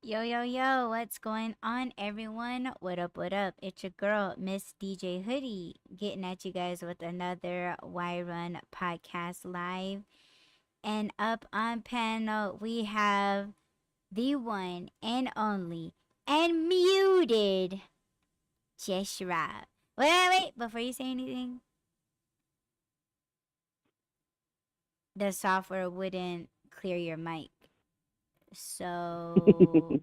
Yo, yo, yo, what's going on, everyone? What up, what up? It's your girl, Miss DJ Hoodie, getting at you guys with another Y Run podcast live. And up on panel, we have the one and only and muted Just Rob. Wait, before you say anything, the software wouldn't clear your mic. So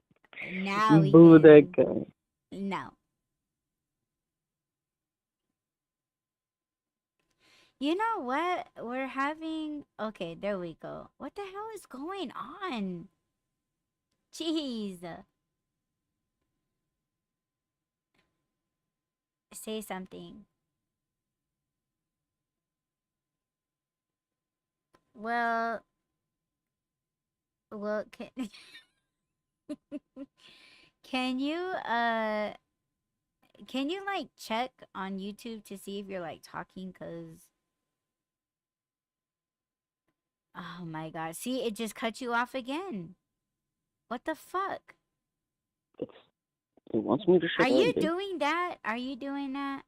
now we Boo that can. guy. No. You know what? We're having. Okay, there we go. What the hell is going on? Jeez. Say something. Well, well, can you can you like check on YouTube to see if you're like talking? Cause oh my god, see, it just cut you off again. What the fuck? It's, it wants me to Are shut up you again. doing that? Are you doing that?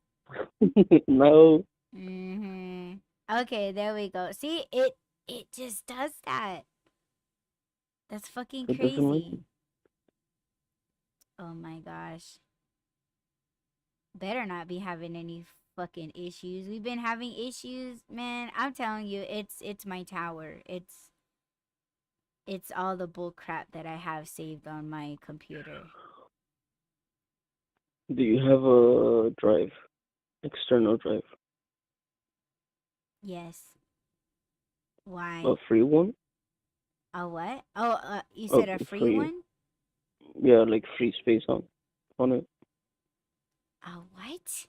No, Mm-hmm. Okay, there we go. See, it just does that. That's fucking it doesn't like crazy. Oh my gosh. Better not be having any fucking issues. We've been having issues, man. I'm telling you, it's my tower. It's all the bull crap that I have saved on my computer. it. Do you have a drive, external drive, Yes. a Why? free one? A what? Oh, you A said a free free, one? yeah, like free space on it. A what?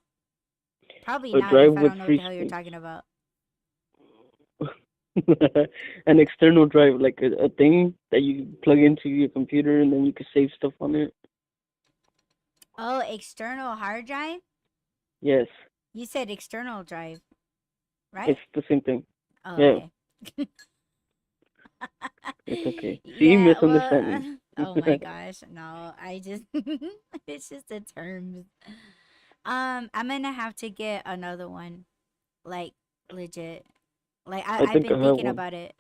Probably A not drive if I with don't know what free the hell you're space. talking about. An external drive, like a thing that you plug into your computer and then you can save stuff on it. Oh, external hard drive? Yes, You said external drive, right? it's the same thing. Oh, Yeah, okay. it's okay. See, Yeah, well, misunderstanding. oh my gosh, no, I just, it's just the terms. I'm gonna have to get another one, like legit. Like I I've think been I have thinking one. about it.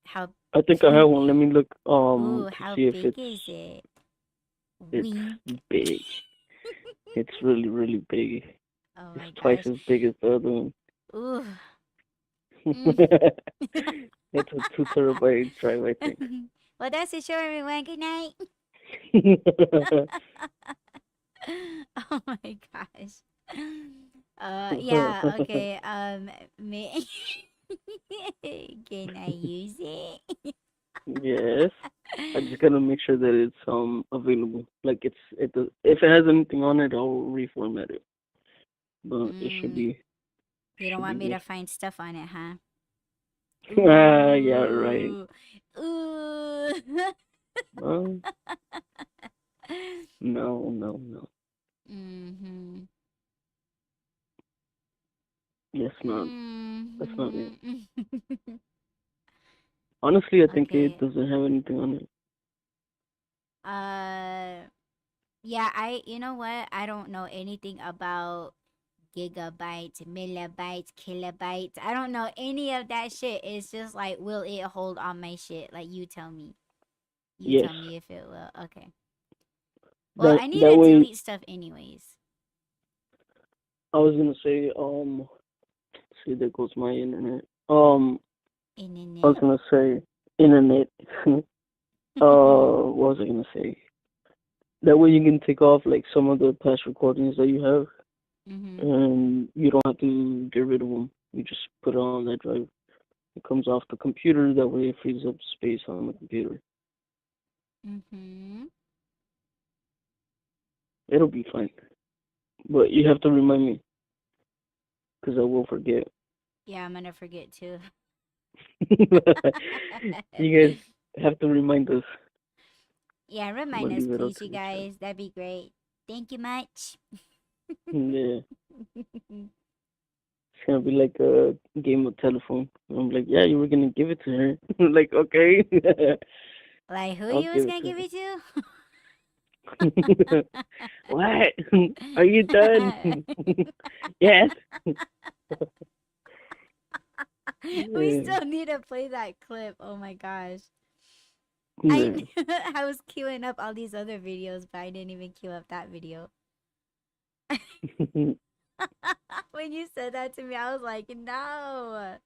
How, I think I have one. Let me look ooh, to how see if big is it? it's Wink. big. It's really big. Oh It's my twice gosh. as big as the other one. Ooh. Mm. It's a 2 terabyte drive, I think. Well, that's it, show everyone. Good night. Oh my gosh. Yeah, okay. May can I use it? Yes, I just gotta make sure that it's available. Like if it has anything on it, I'll reformat it. But it should Mm, be you don't should be want me to good. find stuff on it, huh? Ah, yeah, right. Ooh. Ooh. Well, no. Mm-hmm. Yes, not. That's not it. Mm-hmm. Honestly, I think it Okay. doesn't have anything on it. Uh, yeah, you know what? I don't know anything about gigabytes, millibytes, kilobytes. I don't know any of that shit. It's just like, will it hold on my shit? Like, you tell me. You Yes. tell me if it will. Okay. Well, That I need that to way delete stuff anyways. I was gonna say, see, there goes my internet. I was Internet. gonna say internet. What was I gonna say? That way you can take off like some of the past recordings that you have, Mm-hmm. and you don't have to get rid of them. You just put it on that drive. It comes off the computer. That way it frees up space on the computer. Mm-hmm. It'll be fine, but you have to remind me because I will forget. Yeah, I'm gonna forget too. You guys have to remind us. Yeah, I'm remind gonna us, leave it up please, to you the chat. guys. That'd be great. Thank you much. Yeah. It's gonna be like a game of telephone. I'm like, yeah, you were gonna give it to her. Like, okay. Like who I'll you was give it gonna to give it to? her. What? Are you done? Yes. We Yeah. still need to play that clip. Oh my gosh. Yeah. I was queuing up all these other videos, but I didn't even queue up that video. When you said that to me, I was like, no.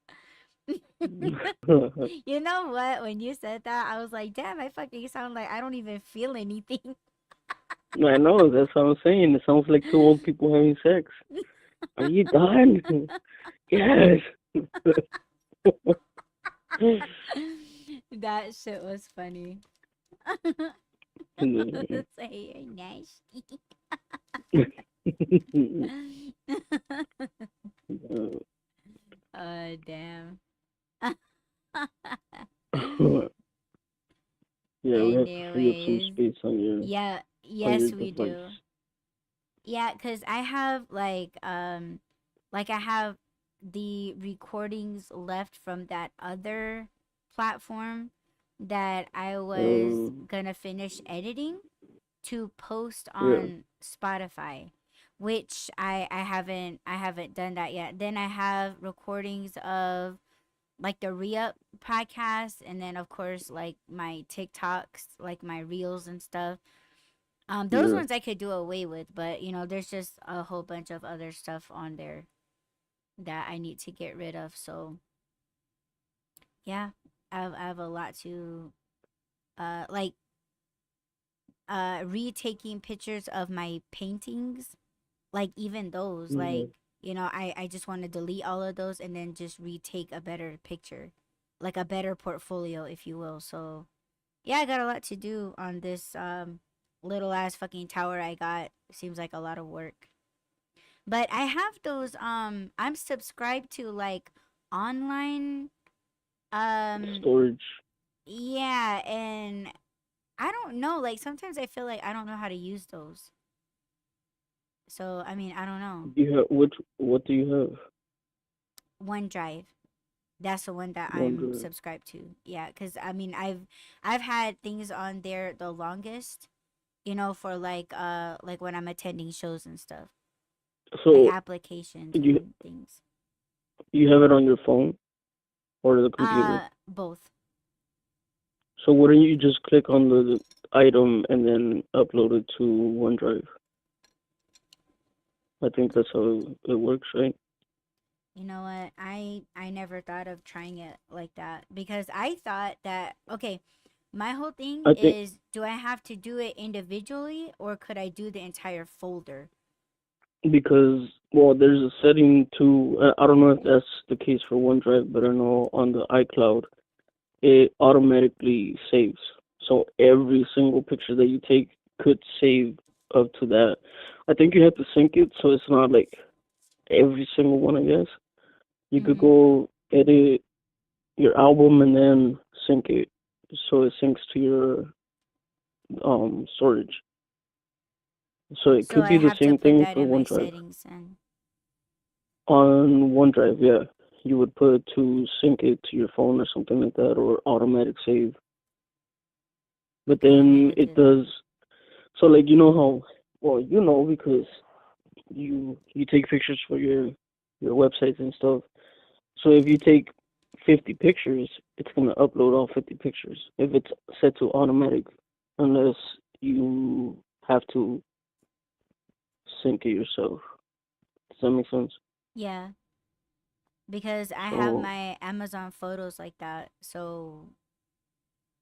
You know what? When you said that, I was like, damn, I fucking sound like I don't even feel anything. I know, that's what I'm saying. It sounds like two old people having sex. Are you done? Yes. That shit was funny. Say you're nasty. Damn. Yeah, we have to free up some Anyways, space on yeah, your yes, we device. do. Yeah, cause I have like I have the recordings left from that other platform that I was Um, gonna finish editing to post yeah, on Spotify, which I haven't done that yet. Then I have recordings of like the re-up podcast, and then of course like my TikToks, like my reels and stuff. Those yeah. ones I could do away with, but there's just a whole bunch of other stuff on there that I need to get rid of. So yeah, I have a lot to like retaking pictures of my paintings, like even those, Yeah. like I just want to delete all of those and then just retake a better picture, like a better portfolio, if you will. So yeah, I got a lot to do on this little ass fucking tower I got. Seems like a lot of work. But I have those I'm subscribed to like online um Storage. yeah, and I don't know, like sometimes I feel like I don't know how to use those. So, I mean, I don't know. Do you have what do you have? OneDrive. That's the one that I'm Wonder. subscribed to. Yeah, cuz I mean, I've had things on there the longest, for like when I'm attending shows and stuff. Like So applications you and things. you have it on your phone or the computer. Both. So wouldn't you just click on the item and then upload it to OneDrive? I think that's how it works, right? You know what? I never thought of trying it like that because I thought that okay, my whole thing I think is do I have to do it individually or could I do the entire folder? because well, there's a setting too. I don't know if that's the case for OneDrive, but I know on the iCloud it automatically saves. So every single picture that you take could save up to that. I think you have to sync it so it's not like every single one. I guess you could Mhm. go edit your album and then sync it so it syncs to your storage. So it So could I be the have to same put thing that for in my OneDrive. settings and On OneDrive, yeah, you would put to sync it to your phone or something like that, or automatic save. But okay, I then gotta it do that. does. So like you know how, well you know because you take pictures for your websites and stuff. So if you take 50 pictures, it's gonna upload all 50 pictures. If it's set to automatic, unless you have to sync it yourself. Does that make sense? Yeah, because I have So my Amazon photos like that. So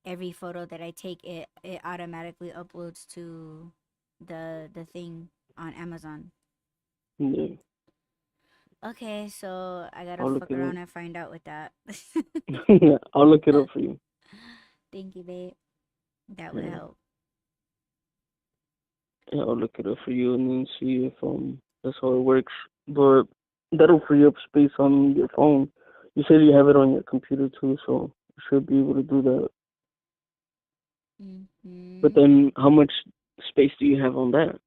every photo that I take it automatically uploads to the thing on Amazon. yeah, Okay, so I gotta I'll look fuck it around up. and find out with that. I'll look it up for you. Thank you, babe. That would Yeah, help. yeah, I'll look it up for you and then see if that's how it works. But that'll free up space on your phone. You said you have it on your computer too, so you should be able to do that. But Mm-hmm. then, how much space do you have on that?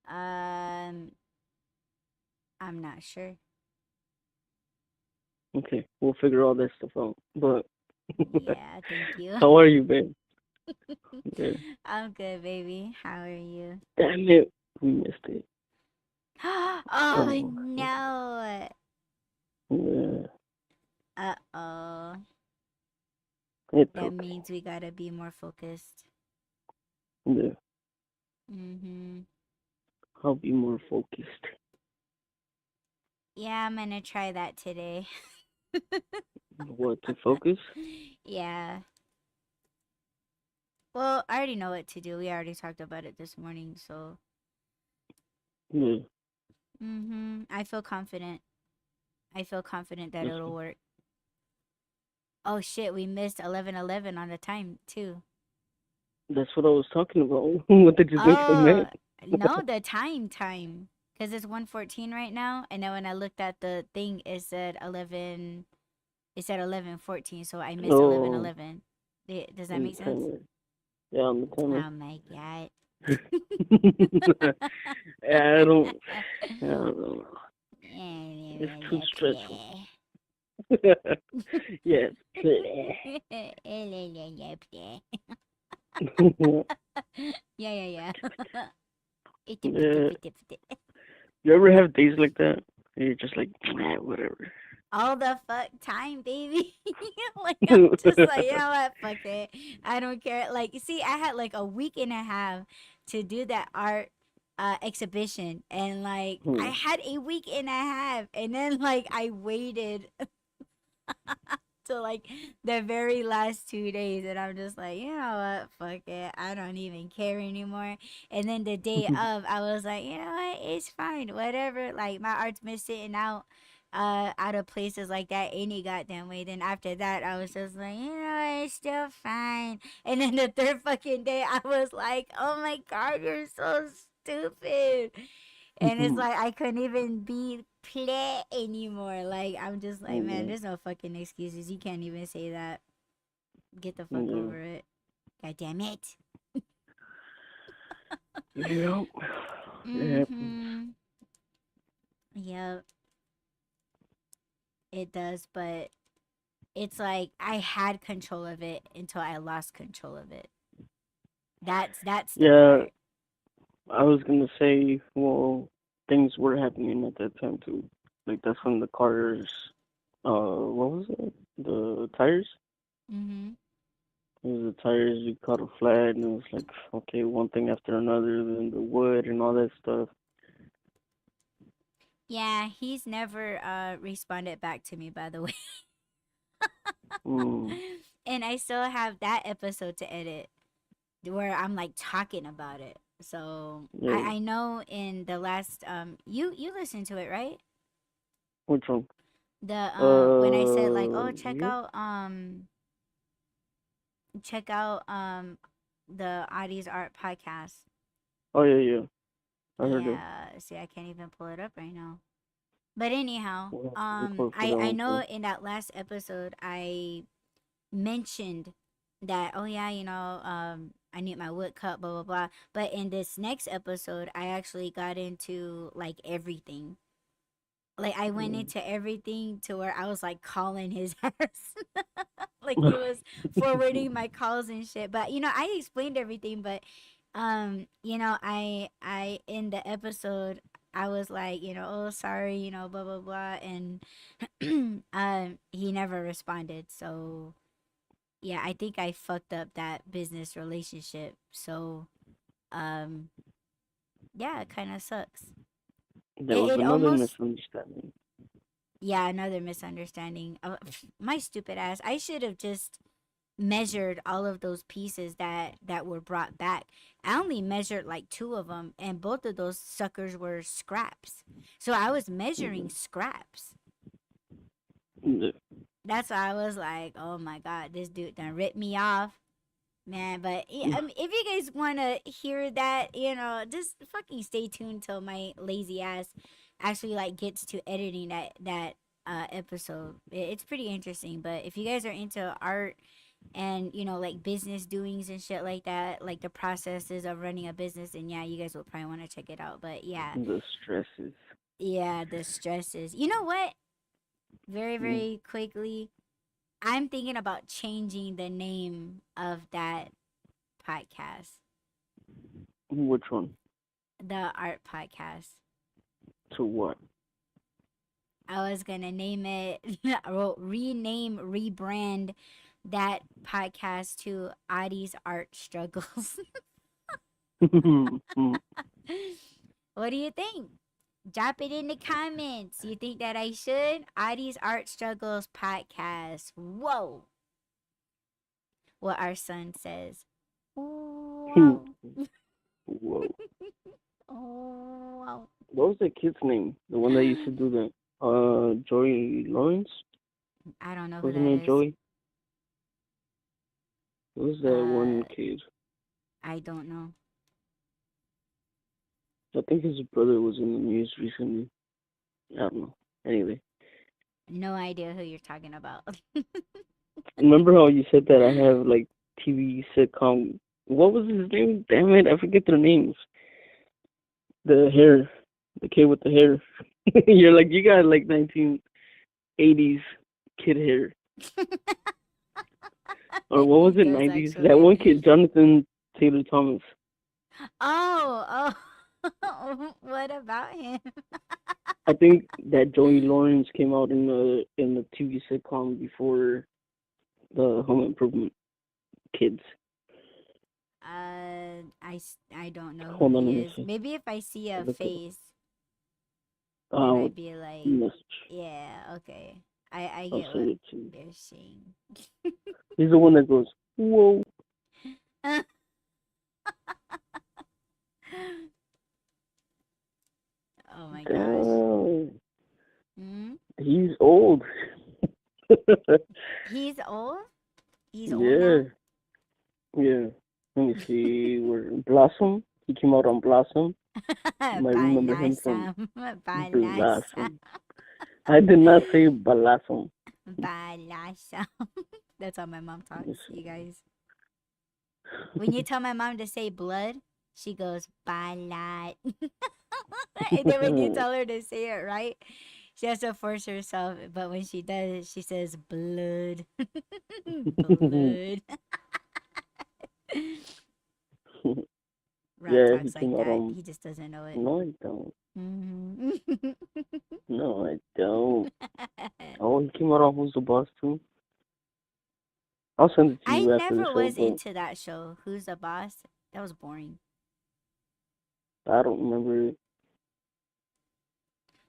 Um, I'm not sure. Okay, we'll figure all that stuff out. But Yeah, thank you. How are you, babe? Yeah. I'm good, baby. How are you? Damn it, we missed it. Oh Oh, no. yeah. Uh-oh. It's That okay. means we gotta be more focused. Yeah. Mm-hmm. I'll be more focused. Yeah, I'm gonna try that today. What to focus? Yeah. Well, I already know what to do. We already talked about it this morning, so Yeah. I feel confident. I feel confident that That's it'll work. Oh shit, we missed 11:11 on the time too. that's what I was talking about. What did you think I Oh, meant? no, the time. Cuz it's 1:14 right now, and then when I looked at the thing it said 11:14, so I missed Oh, 11:11. Does that on the make sense? timer. Yeah, on the timer. Oh my god. I don't. I don't know. It's too stressful. Yes. Yeah. Yeah. You ever have days like that? You're just like, whatever. All the fuck time, baby. Like I'm just like, you know what? Fuck it. I don't care. Like, you see, I had like a week and a half to do that art exhibition, and like I Hmm. had a week and a half, and then like I waited to like the very last 2 days, and I'm just like, you know what? Fuck it. I don't even care anymore. And then the day of, I was like, you know what? It's fine. Whatever. Like my art's been sitting out of places like that any goddamn way. Then after that, I was just like, you know, it's still fine. And then the third fucking day, I was like, oh my god, you're so stupid. And it's like I couldn't even be play anymore. Like I'm just like, man, Yeah. there's no fucking excuses. You can't even say that. Get the fuck Yeah. over it. God damn it. Yep. It happens. Mm-hmm. Yep, it does, but it's like I had control of it until I lost control of it. That's the Yeah, part. I was gonna say, well, things were happening at that time too. Like that's when the cars, what was it? The tires? Mm-hmm. It was the tires. You caught a flat, and it was like, okay, one thing after another, then the wood and all that stuff. Yeah, he's never responded back to me, by the way. Mm, And I still have that episode to edit where I'm like talking about it. So yeah. I know in the last you listened to it, right? Which one? The when I said like, oh, Yeah. check out the Audie's Art podcast. Oh yeah. I heard it. Yeah, see, I can't even pull it up right now. But anyhow, We'll have to record for that I one know too. in that last episode I mentioned that, oh yeah, I need my wood cut, blah blah blah. But in this next episode, I actually got into like everything. Like I went Mm. into everything to where I was like calling his ass. Like he was forwarding my calls and shit. But I explained everything, but I in the episode I was like, oh sorry, blah blah blah, and he never responded. So yeah, I think I fucked up that business relationship. So um yeah, it kind of sucks. There It, was it another almost misunderstanding. Yeah, another misunderstanding. My stupid ass. I should have just measured all of those pieces that were brought back. I only measured like two of them, and both of those suckers were scraps. So I was measuring Mm, scraps. yeah. That's why I was like, oh my god, this dude done ripped me off. Man, but yeah, if you guys want to hear that, just fucking stay tuned till my lazy ass actually like gets to editing that episode. It's pretty interesting. But if you guys are into art and like business doings and shit like that, like the processes of running a business, and yeah, you guys will probably want to check it out. But yeah, The stresses. yeah, the stresses. You know what? Very Mm, very quickly. I'm thinking about changing the name of that podcast, Which one? the art podcast. To what? I was gonna name it, well, rebrand that podcast to Audie's Art Struggles. What do you think? Drop it in the comments. You think that I should? Audie's Art Struggles podcast. Whoa. What our son says. Whoa. Whoa. Oh, What was that kid's name? The one that used to do that? Joey Lawrence? I don't know who Wasn't that it is. Joey? What was that Uh, one kid? I don't know. I think his brother was in the news recently. I don't know. Anyway. No idea who you're talking about. Remember how you said that I have like TV sitcom? What was his name? Damn it, I forget their names. The hair, the kid with the hair. You're like you got like 1980s kid hair, or what was He it? does 90s. That actually. one kid, Jonathan Taylor Thomas. Oh, oh. What about him? I think that Joey Lawrence came out in the TV sitcom before the Home Improvement kids. I don't know who Hold on, he let me is. see. Maybe if I see a Look it face, then up. I'd be like, Message. yeah, okay. I I'll get send what it to you. they're saying. He's the one that goes, whoa. Oh my gosh. Damn. Hmm? He's old. He's old? He's old Yeah. now? Yeah. Let me see. Where Blossom? He came out on Blossom. You might remember him from Balasam. Balasam. Blossom. I did not say Blossom. Balasam. That's how my mom Let me talks, you see. guys. When you tell my mom to say blood, she goes balat. And then when you tell her to say it right, she has to force herself. But when she does, she says blood. Blood. Rod Yeah, he talks came like out that. on. He just doesn't know it. No, I don't. Mhm. No, I don't. Oh, he came out on Who's the Boss too. I'll send it to I you after the never show, was but into that show. Who's the boss? That was boring. I don't remember it.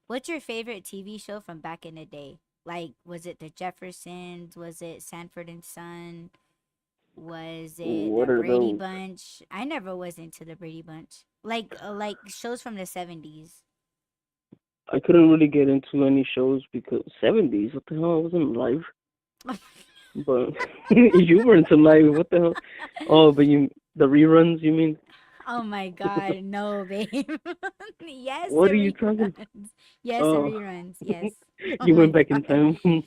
What's your favorite TV show from back in the day? Like, was it the Jeffersons? Was it Sanford and Son? Was it What the are Brady those? Bunch? I never was into the Brady Bunch. Like shows from the 70s. I couldn't really get into any shows because 70s. What the hell? I wasn't alive. But you weren't alive. What the hell? Oh, but you the reruns? You mean? Oh my god, no, babe. Yes, the What are you talking? reruns. Yes, the Oh, reruns. Yes. Oh you went my back in god. time.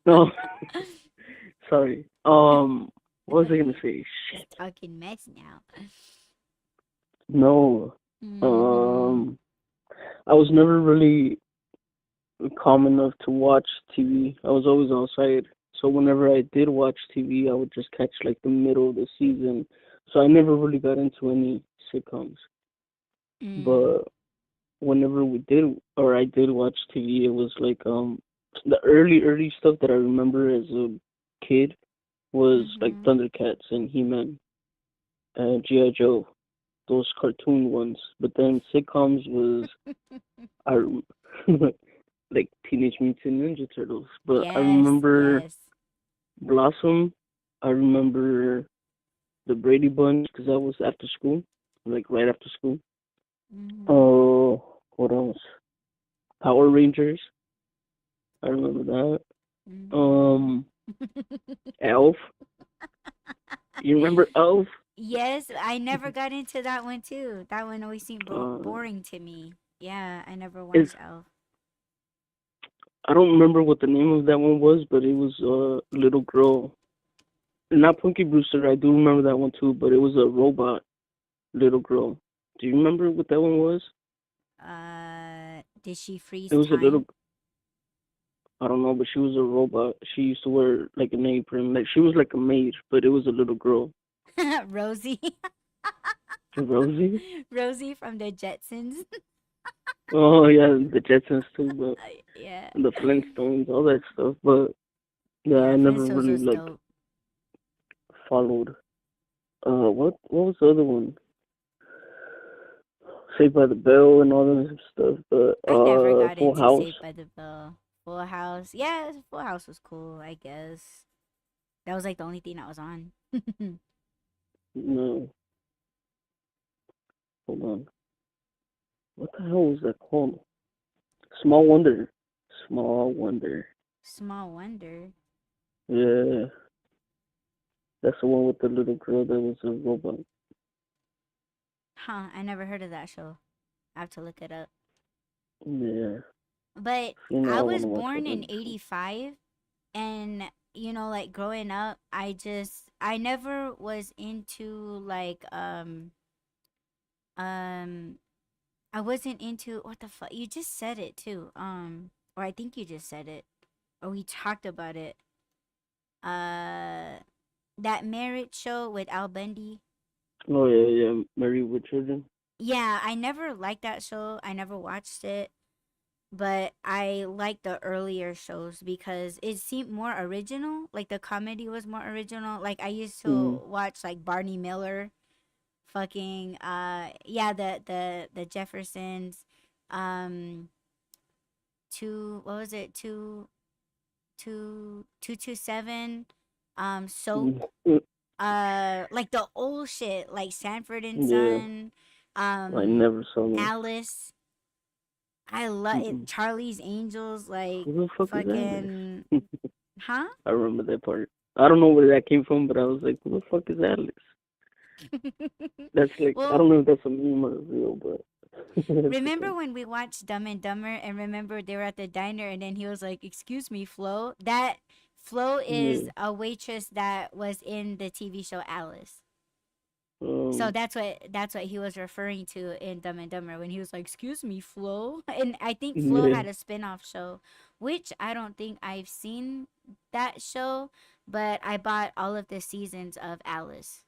No, sorry. What was I gonna say? He's Shit. talking mess now. No. Mm-hmm. Um, I was never really calm enough to watch TV. I was always outside. So whenever I did watch TV, I would just catch like the middle of the season. So I never really got into any sitcoms. Mm. But whenever we did or I did watch TV, it was like the early stuff that I remember as a kid was like Mm-hmm. Thundercats and He-Man and G.I. Joe, those cartoon ones. But then sitcoms was I like Teenage Mutant Ninja Turtles. But I Yes, remember yes. Blossom. I remember the Brady Bunch because that was after school, like right after school. Mm-hmm. Oh, what else? Power Rangers. I remember that. Mm-hmm. Um, Elf. You remember Elf? Yes, I never got into that one too. That one always seemed Uh, boring to me. Yeah, I never is watched Elf. I don't remember what the name of that one was, but it was a little girl. Not Punky Brewster. I do remember that one too, but it was a robot little girl. Do you remember what that one was? Did she It freeze was a little. time? I don't know, but she was a robot. She used to wear like an apron, like she was like a maid, but it was a little girl. Rosie. Rosie. Rosie from the Jetsons. Oh yeah, the Jetsons too, but Yeah. the Flintstones, all that stuff. But yeah, Yeah, I never Flintstones really was like dope. followed. What was the other one? Saved by the Bell and all that stuff. But I never got Full into House. Saved by the Bell. Full House. Yeah, Full House was cool, I guess. That was like the only thing that was on. No, hold on. What the hell was that called? Small Wonder. Small Wonder. Small Wonder. Yeah, that's the one with the little girl that was a robot. Huh, I never heard of that show. I have to look it up. Yeah, But you know I I want was to watch born that in other show. 85, and like growing up, I never was into like um I wasn't into what the fuck. You just said it too. Or I think you just said it. Or we talked about it. Uh that marriage show with Al Bundy. Oh yeah, yeah, Married with Children. Yeah, I never liked that show. I never watched it, but I like the earlier shows because it seemed more original. Like the comedy was more original. Like I used Mhm. to watch like Barney Miller, fucking yeah, the Jeffersons, um two what was it? 227 soap, Mhm. like the old shit like Sanford and Yeah, Son, I um never saw them. Alice. I love it. Mm-mm. Charlie's Angels, like Who the fuck is Alice? fucking, huh? I remember that part. I don't know where that came from, but I was like, who the fuck is Alice? That's like, I Well, don't know if that's a meme or real, but that's a remember thing. when we watched Dumb and Dumber and remember they were at the diner and then he was like, "Excuse me, Flo." That Flo is Yeah. a waitress that was in the TV show Alice. So Um. that's what he was referring to in Dumb and Dumber when he was like, "Excuse me, Flo." And I think Flo Yeah. had a spin-off show, which I don't think I've seen that show, but I bought all of the seasons of Alice.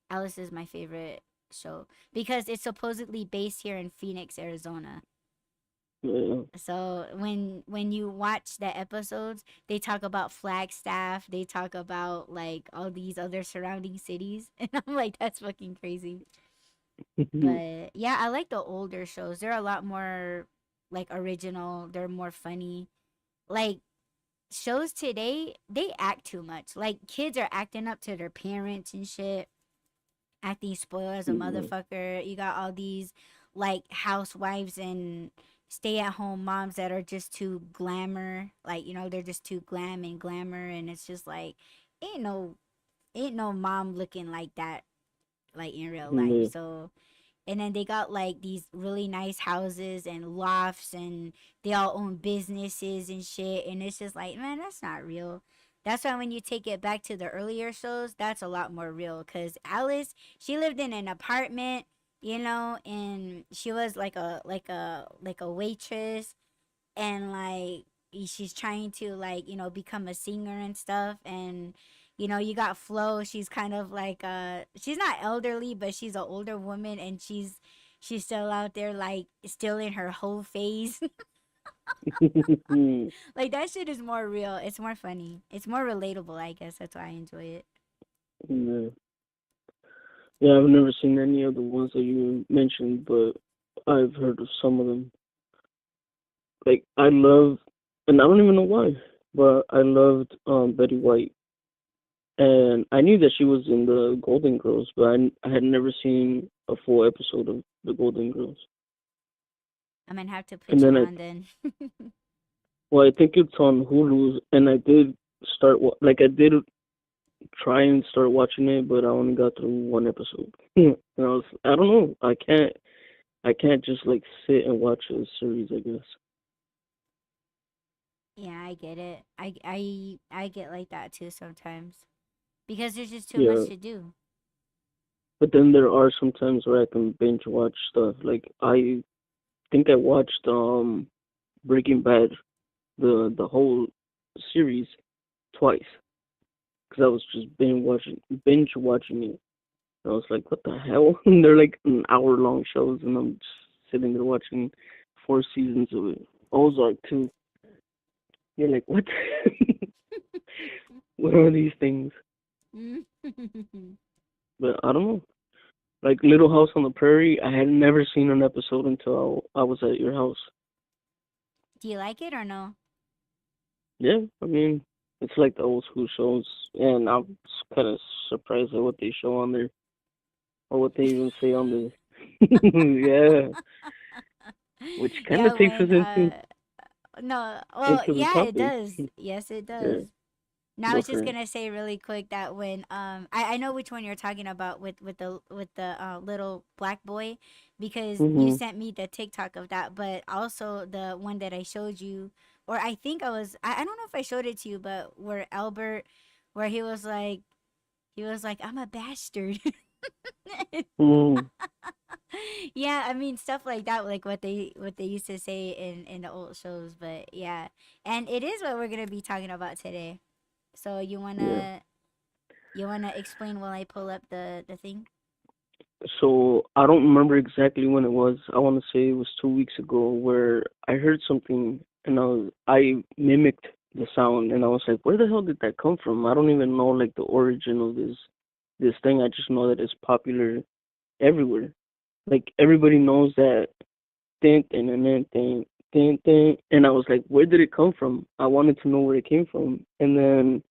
Alice is my favorite show because it's supposedly based here in Phoenix, Arizona. Yeah. So when you watch the episodes, they talk about Flagstaff, they talk about like all these other surrounding cities, and I'm like, that's fucking crazy. But yeah, I like the older shows. They're a lot more like original. They're more funny. Like shows today, they act too much. Like kids are acting up to their parents and shit, acting spoiled as a Yeah. motherfucker. You got all these like housewives and stay at home moms that are just too glamour. Like, they're just too glam and glamour and it's just like ain't no ain't no mom looking like that like in real life. Yeah. So and then they got like these really nice houses and lofts and they all own businesses and shit and it's just like, man, that's not real. That's why when you take it back to the earlier shows, that's a lot more real because Alice, she lived in an apartment, and she was like a waitress, and like she's trying to like become a singer and stuff. And you got Flo, she's kind of like she's not elderly but she's an older woman and she's still out there like still in her whole phase. Like that shit is more real, it's more funny, it's more relatable, I guess that's why I enjoy it. Yeah. Yeah, I've never seen any of the ones that you mentioned, but I've heard of some of them. Like I love, and I don't even know why, but I loved Betty White, and I knew that she was in the Golden Girls, but I had never seen a full episode of the Golden Girls. I'm gonna have to And put you then on then. well, I think it's on Hulu, and I did like I did try and start watching it, but I only got through one episode. And I don't know, I can't just like sit and watch a series, I guess. Yeah, I get it. I get like that too sometimes because there's just too much Yeah, to do. but then there are some times where I can binge watch stuff. Like I think I watched Breaking Bad, the whole series twice because I was just binge watching it. I was like, what the hell? And they're like an hour long shows, and I'm just sitting there watching 4 seasons of it. Ozark too. You're like, what? What are these things? But I don't know. Like Little House on the Prairie, I had never seen an episode until I was at your house. Do you like it or no? Yeah, I mean, it's like the old school shows, and I'm kind of surprised at what they show on there or what they even say on there. Yeah, which kind Yeah, of takes us when no, well, into the yeah, it topic. does. Yes, it Yeah, does. Now I go was for just it. gonna say really quick that when I know which one you're talking about with the little black boy, because you Mhm. sent me the TikTok of that, but also the one that I showed you, or I think I don't know if I showed it to you, but where Albert, where he was like I'm a bastard. Mhm. Yeah, I mean stuff like that, like what they used to say in the old shows, but yeah, and it is what we're gonna be talking about today. So Yeah. you wanna explain while I pull up the thing? So I don't remember exactly when it was. I want to say it was 2 weeks ago where I heard something and I mimicked the sound and I was like, where the hell did that come from? I don't even know like the origin of this thing. I just know that it's popular everywhere. Like everybody knows that ding ding ding ding ding ding, and I was like, where did it come from? I wanted to know where it came from, and then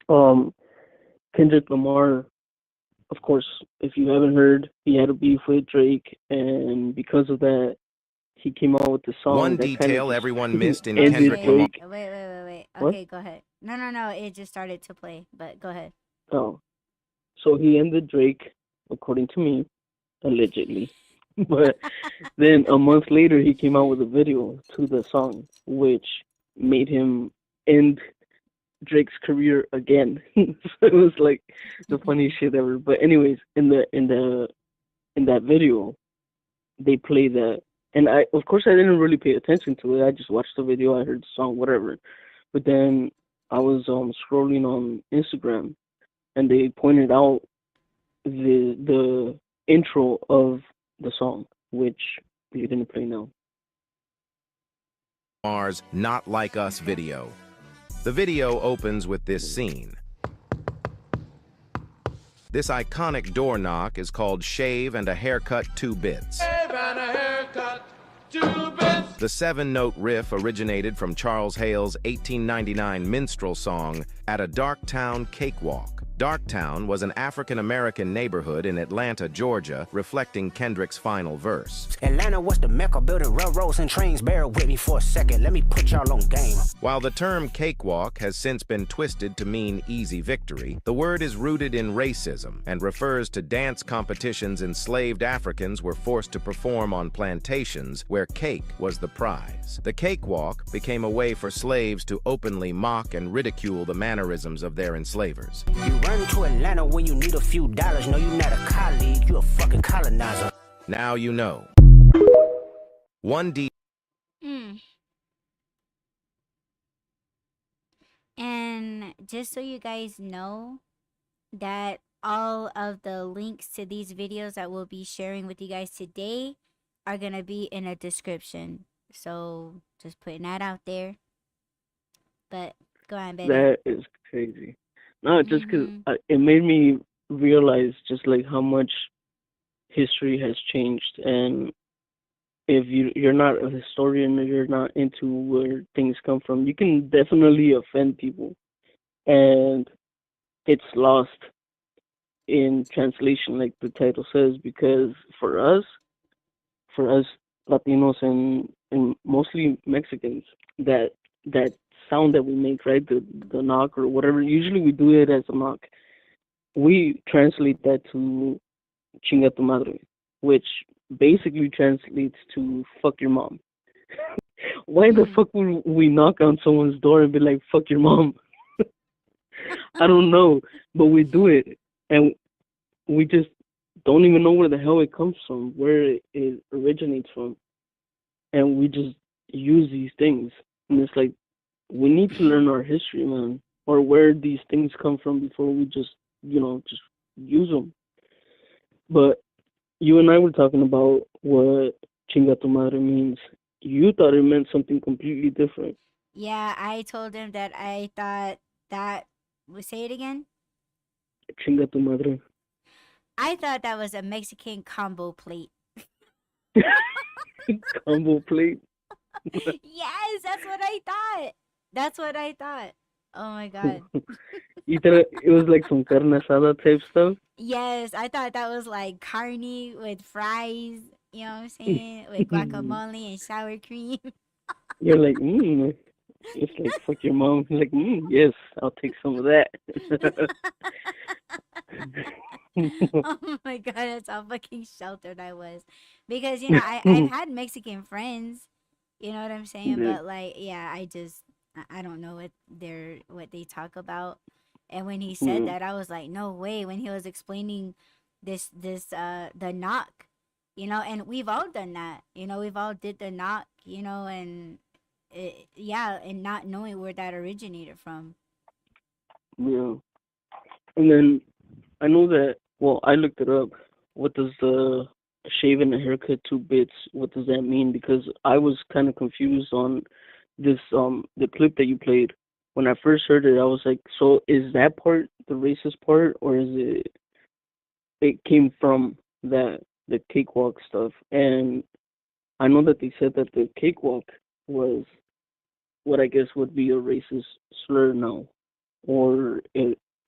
um Kendrick Lamar, of course, if you haven't heard, he had a beef with Drake, and because of that, he came out with the song One that kind of detail just everyone missed in ended Kendrick Lamar. Okay, Drake. wait. What? Okay, go ahead. No. It just started to play, but go ahead. Oh, so he ended Drake, according to me, allegedly. But then a month later, he came out with a video to the song, which made him end Drake's career again. So it was like the funniest shit ever. But anyways, in that video, they play that, and I of course I didn't really pay attention to it. I just watched the video, I heard the song, whatever. But then I was scrolling on Instagram, and they pointed out the intro of the song, which you're gonna play now. Lamar's Not Like Us video. The video opens with this scene. This iconic door knock is called Shave and a Haircut 2 Bits. Shave and a haircut, 2 bits. The 7-note riff originated from Charles Hale's 1899 minstrel song, At a Darktown Cakewalk. Darktown was an African-American neighborhood in Atlanta, Georgia, reflecting Kendrick's final verse. Atlanta was the mecca, building railroads and trains. Bear with me for a second, let me put y'all on game. While the term cakewalk has since been twisted to mean easy victory, the word is rooted in racism and refers to dance competitions enslaved Africans were forced to perform on plantations where cake was the prize. The cakewalk became a way for slaves to openly mock and ridicule the mannerisms of their enslavers. You run to Atlanta when you need a few dollars. No, you're not a colleague, you a fucking colonizer. Now you know. One D. Mm. And just so you guys know that all of the links to these videos that we'll be sharing with you guys today are gonna be in a description. So just putting that out there. But go on, baby. That is crazy. No, just because Mhm. it made me realize just like how much history has changed, and if you're not a historian or you're not into where things come from, you can definitely offend people, and it's lost in translation, like the title says, because for us Latinos and mostly Mexicans, that that sound that we make, right, the knock or whatever, usually we do it as a knock. We translate that to chinga tu madre, which basically translates to fuck your mom. Why the Mm. fuck would we knock on someone's door and be like, fuck your mom? I don't know, but we do it, and we just don't even know where the hell it comes from, where it originates from, and we just use these things, and it's like we need to learn our history, man, or where these things come from before we just, just use them. But you and I were talking about what chinga tu madre means. You thought it meant something completely different. Yeah, I told him that I thought that. Say it again. Chinga tu madre. I thought that was a Mexican combo plate. Combo plate. Yes, that's what I thought. That's what I thought. Oh my god. You thought it was like some carne asada type stuff? Yes, I thought that was like carne with fries, you know what I'm saying? With guacamole and sour cream. You're like, It's like, fuck your mom. He's like, yes, I'll take some of that. Oh my god, that's how fucking sheltered I was. Because, I've had Mexican friends, you know what I'm saying? Yeah. But like, yeah, I don't know what they talk about. And when he said Yeah. that, I was like, no way. When he was explaining the knock, and we've all done that. We've all did the knock, and yeah, and not knowing where that originated from. Yeah. And then I know that, well, I looked it up. What does the shave and a haircut 2 bits, what does that mean? Because I was kind of confused on this, the clip that you played. When I first heard it, I was like, so is that part the racist part, or is it came from the cakewalk stuff? And I know that they said that the cakewalk was what I guess would be a racist slur now, or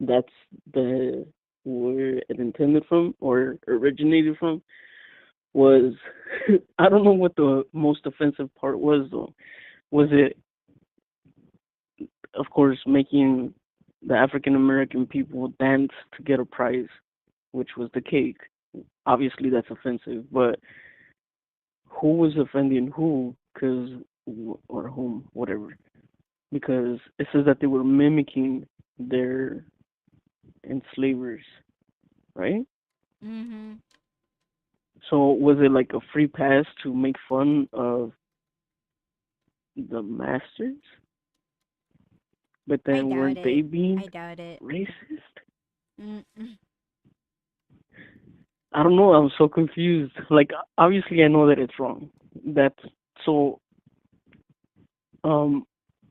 that's the where it intended from or originated from. Was I don't know what the most offensive part was though. Was it, of course, making the African American people dance to get a prize, which was the cake? Obviously, that's offensive, but who was offending who? Because or whom, whatever. Because it says that they were mimicking their enslavers, right? Mhm. So was it like a free pass to make fun of the masters, but I then doubt weren't they it. being I doubt it. racist? Mm-mm. I don't know. I'm so confused. Like, obviously, I know that it's wrong. That's so. Um,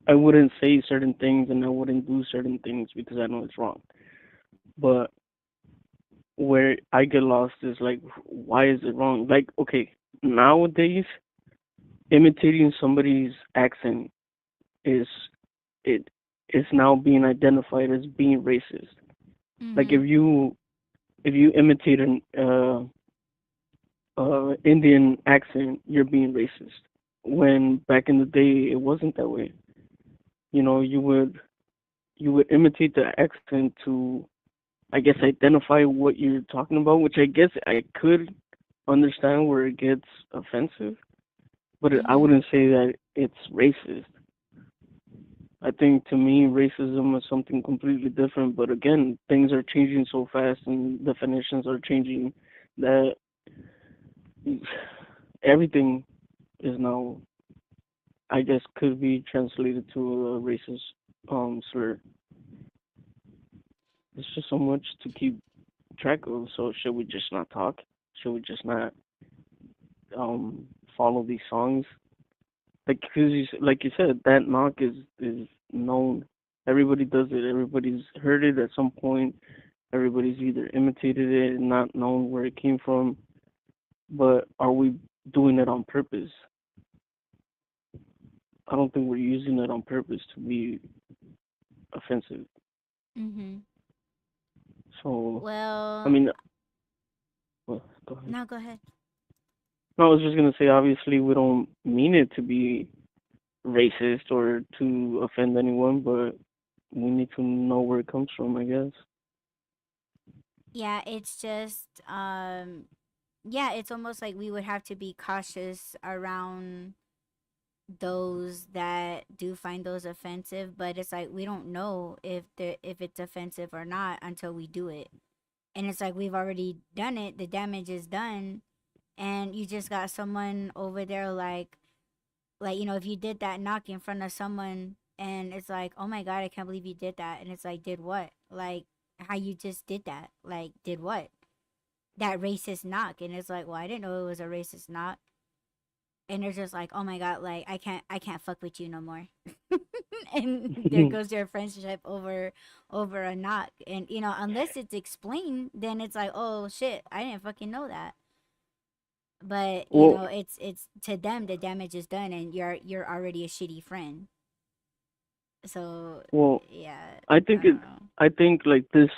I wouldn't say certain things and I wouldn't do certain things because I know it's wrong. But where I get lost is like, why is it wrong? Like, okay, nowadays, imitating somebody's accent is it is now being identified as being racist. Like Mhm. if you imitate an Indian accent, you're being racist. When back in the day, it wasn't that way. You know, you would imitate the accent to, I guess, identify what you're talking about, which I guess I could understand where it gets offensive, but I Mhm. wouldn't say that it's racist. I think to me, racism is something completely different. But again, things are changing so fast and definitions are changing that everything is now, I guess, could be translated to a racist slur. It's just so much to keep track of. So should we just not talk? Should we just not follow these songs? Like, cause like you said, that knock is known. Everybody does it. Everybody's heard it at some point. Everybody's either imitated it and not known where it came from. But are we doing it on purpose? I don't think we're using it on purpose to be offensive. Mhm. So, I Well, mean, well, go ahead. no, go ahead. No, I was just gonna say, obviously, we don't mean it to be racist or to offend anyone, but we need to know where it comes from, I guess. Yeah, it's just yeah, it's almost like we would have to be cautious around those that do find those offensive, but it's like we don't know if it's offensive or not until we do it. And it's like we've already done it, the damage is done, and you just got someone over there like if you did that knock in front of someone, and it's like, oh my god, I can't believe you did that. And it's like, did what? Like, how you just did that? Like, did what? That racist knock. And it's like, well, I didn't know it was a racist knock. And they're just like, oh my god, like I can't fuck with you no more. And there goes your friendship over a knock. And unless it's explained, then it's like, oh shit, I didn't fucking know that. But Well, it's to them the damage is done, and you're already a shitty friend. So well, yeah, I think I it. don't know. I think like this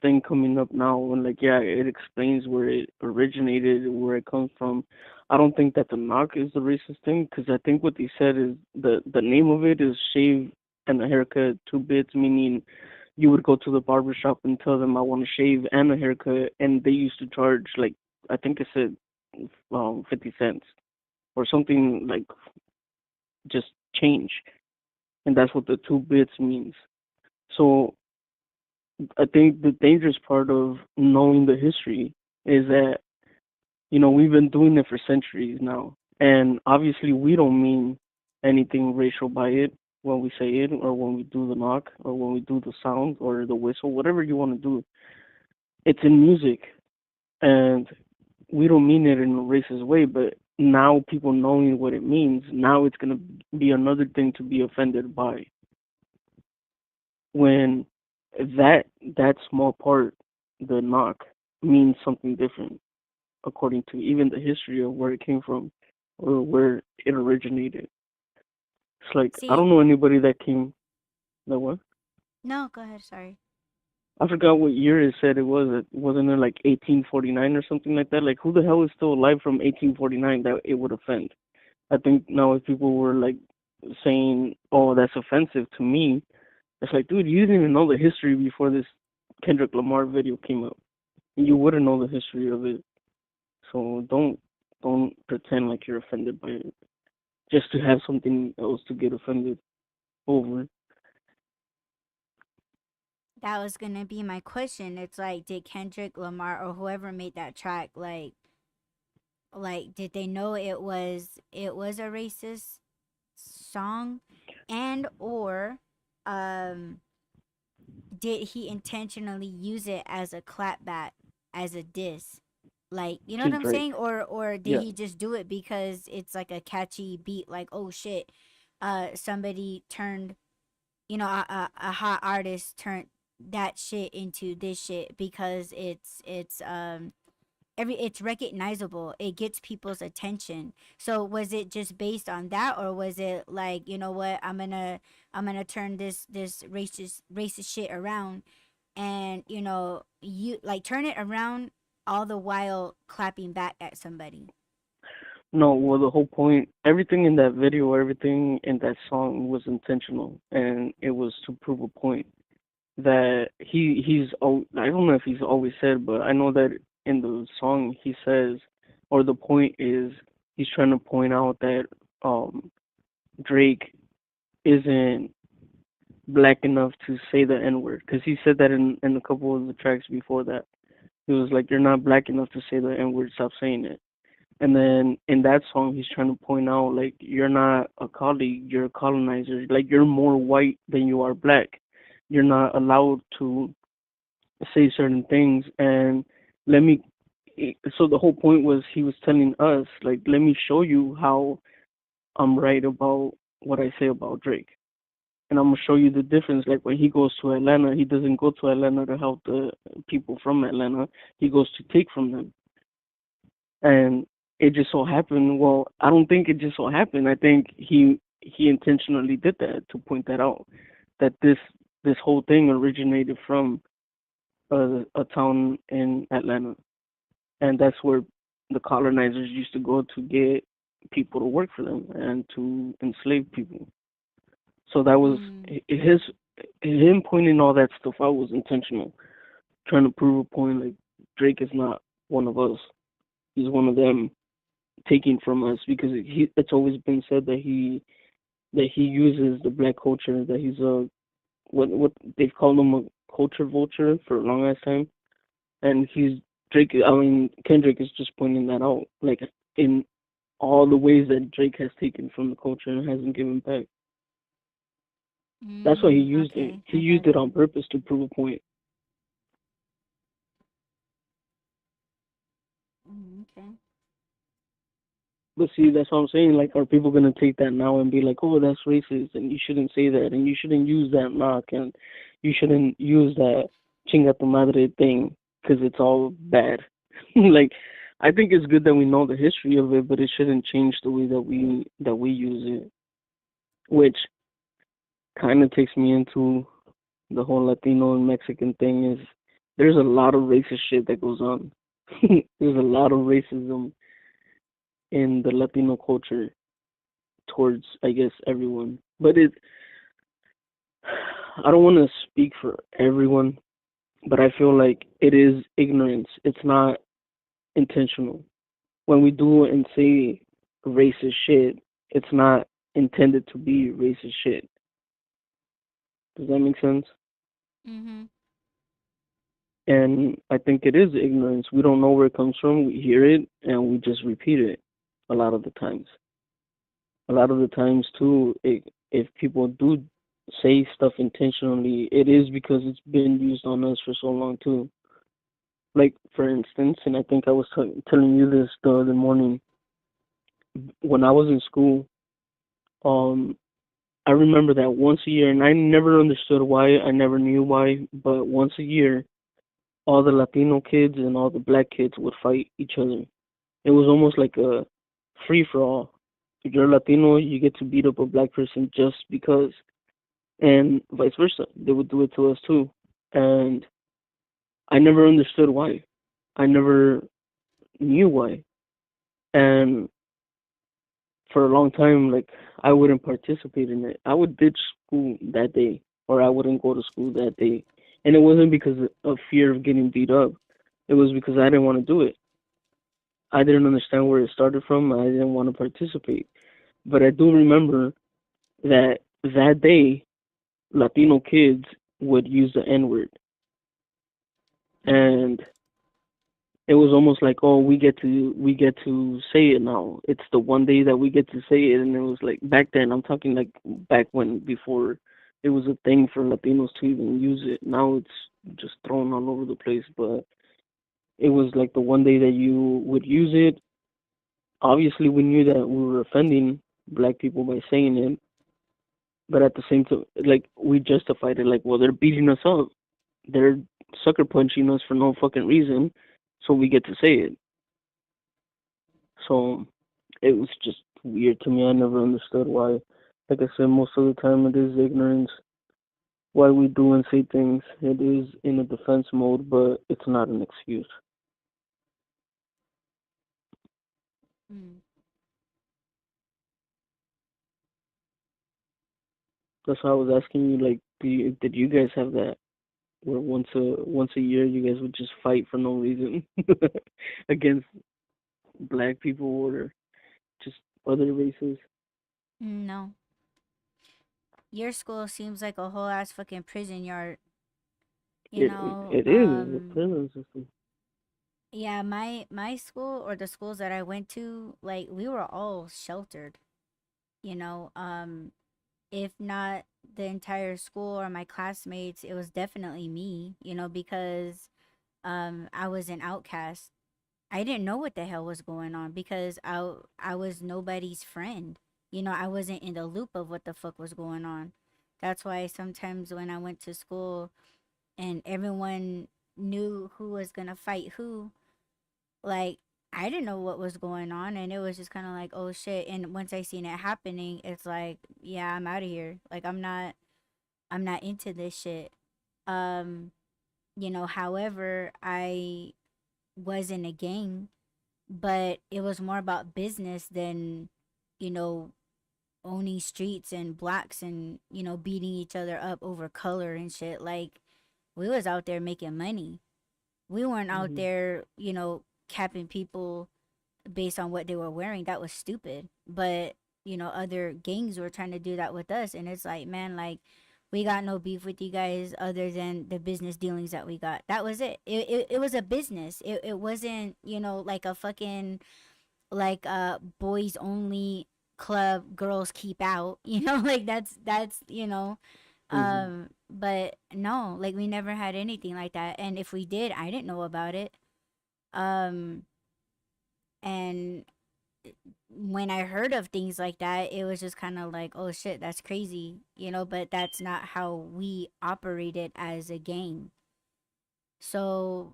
thing coming up now, and like yeah, it explains where it originated, where it comes from. I don't think that the knock is the racist thing, because I think what they said is the name of it is shave and a haircut 2 bits, meaning you would go to the barber shop and tell them I want a shave and a haircut, and they used to charge like I think it said 50 cents or something, like just change, and that's what the 2 bits means. So I think the dangerous part of knowing the history is that, we've been doing it for centuries now. And obviously, we don't mean anything racial by it when we say it, or when we do the knock, or when we do the sound, or the whistle, whatever you want to do. It's in music. And we don't mean it in a racist way, but now people knowing what it means, now it's going to be another thing to be offended by. When that small part, the knock, means something different according to even the history of where it came from or where it originated. It's like I See, don't know anybody that came that what? no, go ahead. Sorry. I forgot what year it said it was. It wasn't it like 1849 or something like that. Like who the hell is still alive from 1849 that it would offend? I think now if people were like saying, "Oh, that's offensive to me," it's like, dude, you didn't even know the history before this Kendrick Lamar video came out. You wouldn't know the history of it. So don't pretend like you're offended by it just to have something else to get offended over. That was gonna be my question. It's like, did Kendrick Lamar or whoever made that track, did they know it was a racist song, and or um did he intentionally use it as a clapback, as a diss? Like, you know To what I'm Drake. saying? Or did Yeah. he just do it because it's like a catchy beat, like, oh shit, somebody turned, a hot artist turned that shit into this shit because it's recognizable, it gets people's attention. So was it just based on that, or was it like, you know what, I'm gonna turn this racist shit around, and you like turn it around all the while clapping back at somebody. No, well, the whole point, everything in that video, everything in that song was intentional, and it was to prove a point that I don't know if he's always said, but I know that in the song he says, or the point is, he's trying to point out that um Drake isn't black enough to say the N word, because he said that in a couple of the tracks before that. He was like, "You're not black enough to say the N word. Stop saying it." And then in that song, he's trying to point out like, "You're not a colleague. You're a colonizer. Like you're more white than you are black. You're not allowed to say certain things." And let me. So the whole point was he was telling us like, "Let me show you how I'm right about what I say about Drake." And I'm gonna show you the difference. Like when he goes to Atlanta, he doesn't go to Atlanta to help the people from Atlanta. He goes to take from them. And it just so happened. Well, I don't think it just so happened. I think he intentionally did that to point that out. That this whole thing originated from a town in Atlanta, and that's where the colonizers used to go to get people to work for them and to enslave people. So that was Mm. him pointing all that stuff out was intentional, trying to prove a point like Drake is not one of us. He's one of them taking from us, because it's always been said that he uses the black culture, that he's a what they've called him, a culture vulture for a long ass time. And he's Drake, I mean Kendrick is just pointing that out, like in all the ways that Drake has taken from the culture and hasn't given back. That's why he Mm, used it. okay, He I used got it on you. purpose to prove a point. Okay. But see, that's what I'm saying. Like, are people gonna take that now and be like, "Oh, that's racist," and you shouldn't say that, and you shouldn't use that knock, and you shouldn't use that chinga tu madre thing because it's all bad. Like, I think it's good that we know the history of it, but it shouldn't change the way that we use it. Which kind of takes me into the whole Latino and Mexican thing. Is there's a lot of racist shit that goes on. There's a lot of racism in the Latino culture towards, I guess, everyone. But I don't want to speak for everyone, but I feel like it is ignorance. It's not intentional. When we do and say racist shit, it's not intended to be racist shit. Does that make sense? Mhm. And I think it is ignorance. We don't know where it comes from. We hear it and we just repeat it a lot of the times. A lot of the times, too, if people do say stuff intentionally, it is because it's been used on us for so long, too. Like, for instance, and I think I was telling you this the other morning, when I was in school, um, I remember that once a year, and I never understood why, I never knew why, but once a year, all the Latino kids and all the black kids would fight each other. It was almost like a free for all. If you're Latino, you get to beat up a black person just because, and vice versa. They would do it to us too. And I never understood why. I never knew why. And for a long time, like, I wouldn't participate in it. I would ditch school that day, or I wouldn't go to school that day. And it wasn't because of fear of getting beat up. It was because I didn't want to do it. I didn't understand where it started from. I didn't want to participate. But I do remember that that day, Latino kids would use the N word, Mhm. and it was almost like, oh, we get to say it now. It's the one day that we get to say it, and it was like back then. I'm talking like back when before it was a thing for Latinos to even use it. Now it's just thrown all over the place, but it was like the one day that you would use it. Obviously, we knew that we were offending black people by saying it, but at the same time, like we justified it, like, well, they're beating us up, they're sucker punching us for no fucking reason, so we get to say it. So it was just weird to me. I never understood why. Like I said, most of the time it is ignorance. Why we do and say things, it is in a defense mode, but it's not an excuse. Mm. That's why I was asking you, like, did you guys have that? Where once a year you guys would just fight for no reason against black people or just other races. No. Your school seems like a whole ass fucking prison yard. You know, It is a prison system. yeah, my school or the schools that I went to, like we were all sheltered, you know. If not the entire school or my classmates, it was definitely me, you know, because I was an outcast. I didn't know what the hell was going on because I was nobody's friend. You know, I wasn't in the loop of what the fuck was going on. That's why sometimes when I went to school and everyone knew who was going to fight who, like I didn't know what was going on and it was just kind of like, oh shit. And once I seen it happening, it's like, yeah, I'm out of here. Like I'm not into this shit. Um, you know, however, I was in a gang, but it was more about business than, you know, owning streets and blocks and, you know, beating each other up over color and shit. Like we was out there making money. We weren't out Hmm. there, you know, capping people based on what they were wearing. That was stupid. But, you know, other gangs were trying to do that with us. And it's like, man, like, we got no beef with you guys other than the business dealings that we got. That was it. It was a business. It wasn't, you know, like a fucking, like a boys only club, girls keep out. You know, like that's, you know, Mhm. But no, like we never had anything like that. And if we did, I didn't know about it. Um, and when I heard of things like that, it was just kind of like, oh shit, that's crazy, but that's not how we operated as a gang. So,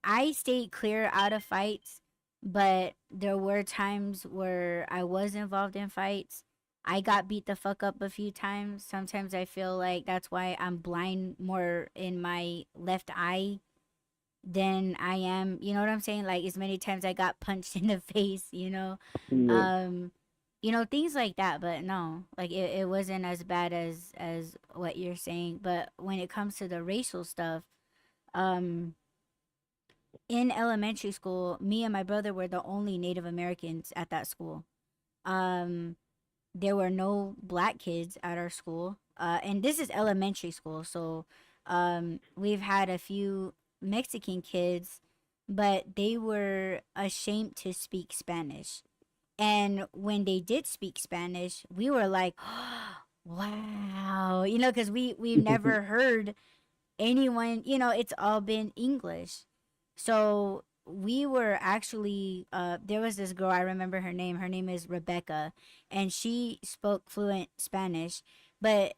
I stayed clear out of fights, but there were times where I was involved in fights. I got beat the fuck up a few times. Sometimes I feel like that's why I'm blind more in my left eye than I am, you know what I'm saying? Like as many times I got punched in the face. Yeah. Um, things like that, but no, like it wasn't as bad as what you're saying. But when it comes to the racial stuff, um, in elementary school, me and my brother were the only Native Americans at that school. Um, there were no black kids at our school. And this is elementary school, so we've had a few Mexican kids, but they were ashamed to speak Spanish. And when they did speak Spanish, we were like, wow, because we've never heard anyone, it's all been English. So we were actually there was this girl, I remember her name. Her name is Rebecca, and she spoke fluent Spanish, but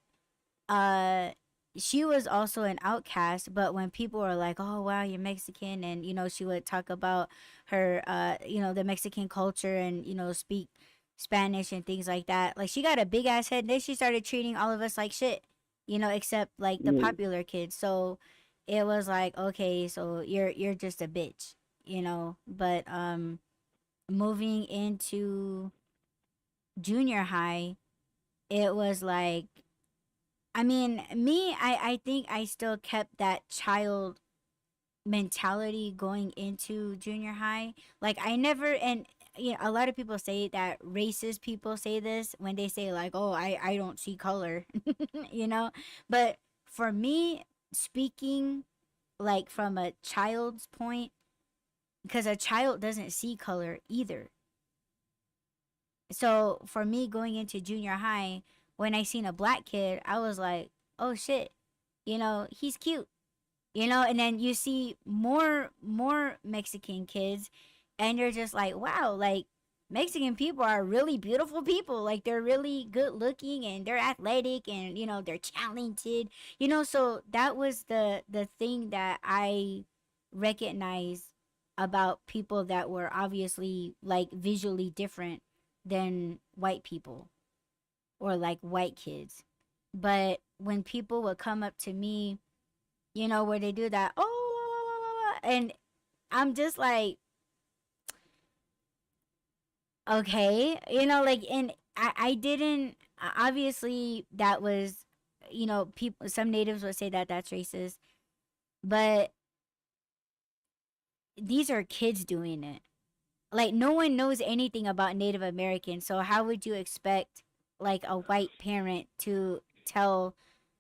uh she was also an outcast. But when people were like, oh wow, you're Mexican, and she would talk about her the Mexican culture, and speak Spanish and things like that. Like she got a big ass head. Then she started treating all of us like shit, except like the Yeah. popular kids. So it was like, okay, so you're just a bitch. But moving into junior high, it was like, I mean, me, I think I still kept that child mentality going into junior high. Like I never, and a lot of people say that racist people say this when they say like, oh, I don't see color, you know. But for me, speaking like from a child's point, because a child doesn't see color either. So for me going into junior high, when I seen a black kid, I was like, oh shit, he's cute. And then you see more Mexican kids, and you're just like, wow, like Mexican people are really beautiful people. Like they're really good looking, and they're athletic, and they're talented. So that was the thing that I recognized about people that were obviously like visually different than white people, or like white kids. But when people would come up to me, where they do that, oh, and I'm just like, okay, like, and I didn't, obviously, that was, people, some natives would say that that's racist, but these are kids doing it. Like, no one knows anything about Native Americans, so how would you expect, like, a white parent to tell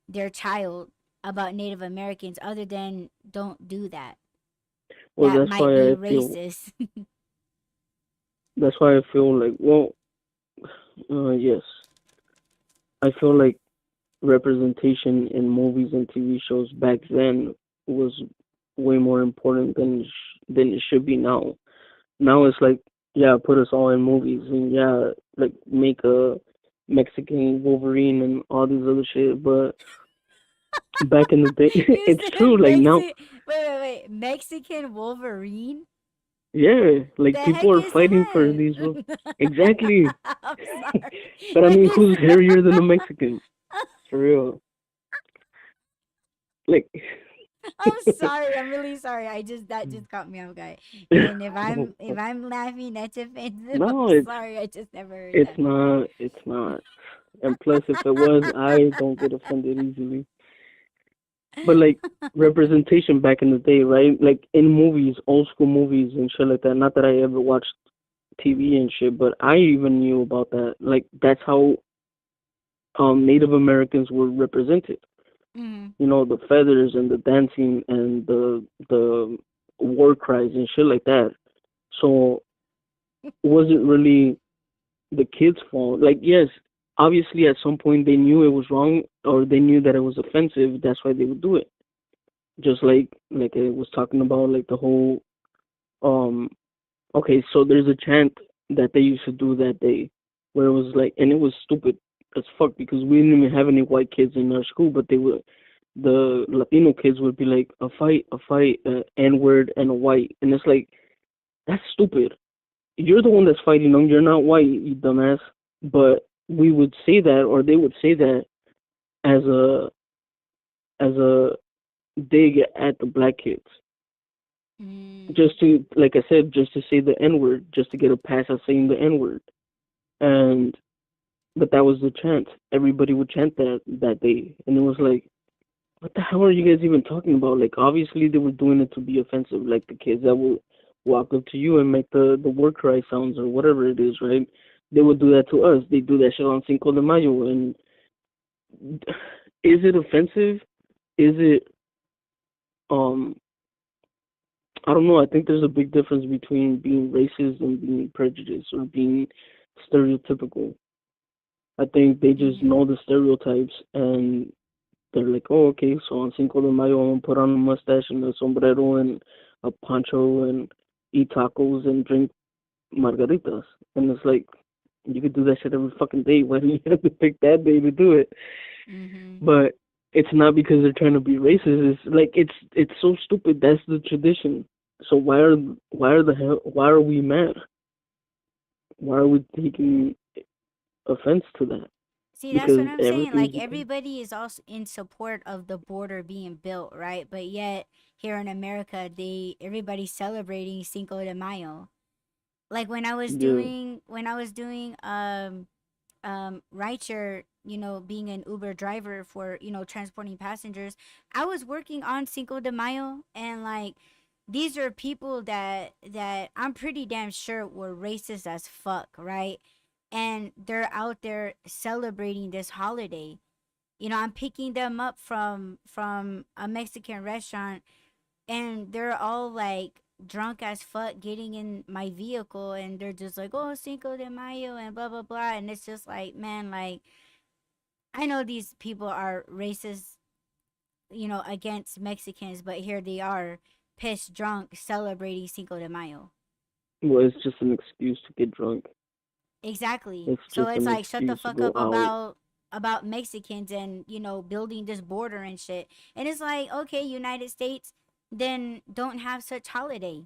their child about Native Americans other than don't do that? Well, That might be racist. that's why I feel like, well, yes, I feel like representation in movies and TV shows back then was way more important than it should be now. Now it's like, yeah, put us all in movies, and yeah, like make a Mexican Wolverine and all these other shit. But back in the day, You it's said true. Like now, wait. Mexican Wolverine? yeah, like The people heck are is fighting for that? these. Exactly. I'm sorry. But I What mean, is who's hairier than a Mexican? For real. Like, I'm sorry. I'm really sorry. That just caught me off guard. And if I'm laughing, that's offensive. I'm no, sorry. I just never heard it's that before. not. It's not. And plus, if it was, I don't get offended easily. But like representation back in the day, right? Like in movies, old school movies and shit like that. Not that I ever watched TV and shit, but I even knew about that. Like that's how Native Americans were represented. Mm. You know, the feathers and the dancing and the war cries and shit like that. So it wasn't really the kids' fault. Like yes, obviously at some point they knew it was wrong or they knew that it was offensive. That's why they would do it. Just like I was talking about, like the whole um. Okay, so there's a chant that they used to do that day, where it was like, and it was stupid as fuck because we didn't even have any white kids in our school, but they would, the Latino kids would be like a fight, N word and a white, and it's like that's stupid. You're the one that's fighting them. You're not white, you dumbass. But we would say that, or they would say that as a dig at the black kids, Mm. just to, like I said, just to say the N word, just to get a pass at saying the N word, and but that was the chant. Everybody would chant that day, and it was like, what the hell are you guys even talking about? Like, obviously they were doing it to be offensive, like the kids that will walk up to you and make the war cry sounds or whatever it is, right? They would do that to us. They do that shit on Cinco de Mayo, and is it offensive? Is it um? I don't know. I think there's a big difference between being racist and being prejudiced or being stereotypical. I think they just Mhm. know the stereotypes and they're like, oh, okay, so on Cinco de Mayo, I'm gonna put on a mustache and a sombrero and a poncho and eat tacos and drink margaritas. And it's like, you could do that shit every fucking day. Why do you have to pick that day to do it? Mhm. But it's not because they're trying to be racist. It's like it's so stupid. That's the tradition. So why are we mad? Why are we taking offense to that? See, that's what Because I'm saying. everything's Like everybody is also in support of the border being built, right? But yet here in America, everybody's celebrating Cinco de Mayo. Like yeah. when I was doing rideshare, being an Uber driver for, transporting passengers, I was working on Cinco de Mayo, and like these are people that I'm pretty damn sure were racist as fuck, right? And they're out there celebrating this holiday. I'm picking them up from a Mexican restaurant, and they're all like drunk as fuck getting in my vehicle, and they're just like, oh, Cinco de Mayo and blah blah blah. And it's just like, man, like, I know these people are racist, against Mexicans, but here they are pissed drunk celebrating Cinco de Mayo. Well, it's just an excuse to get drunk. Exactly. It's So just it's an like, shut the excuse to fuck go up out. about Mexicans and, building this border and shit. And it's like, okay, United States, then don't have such holiday.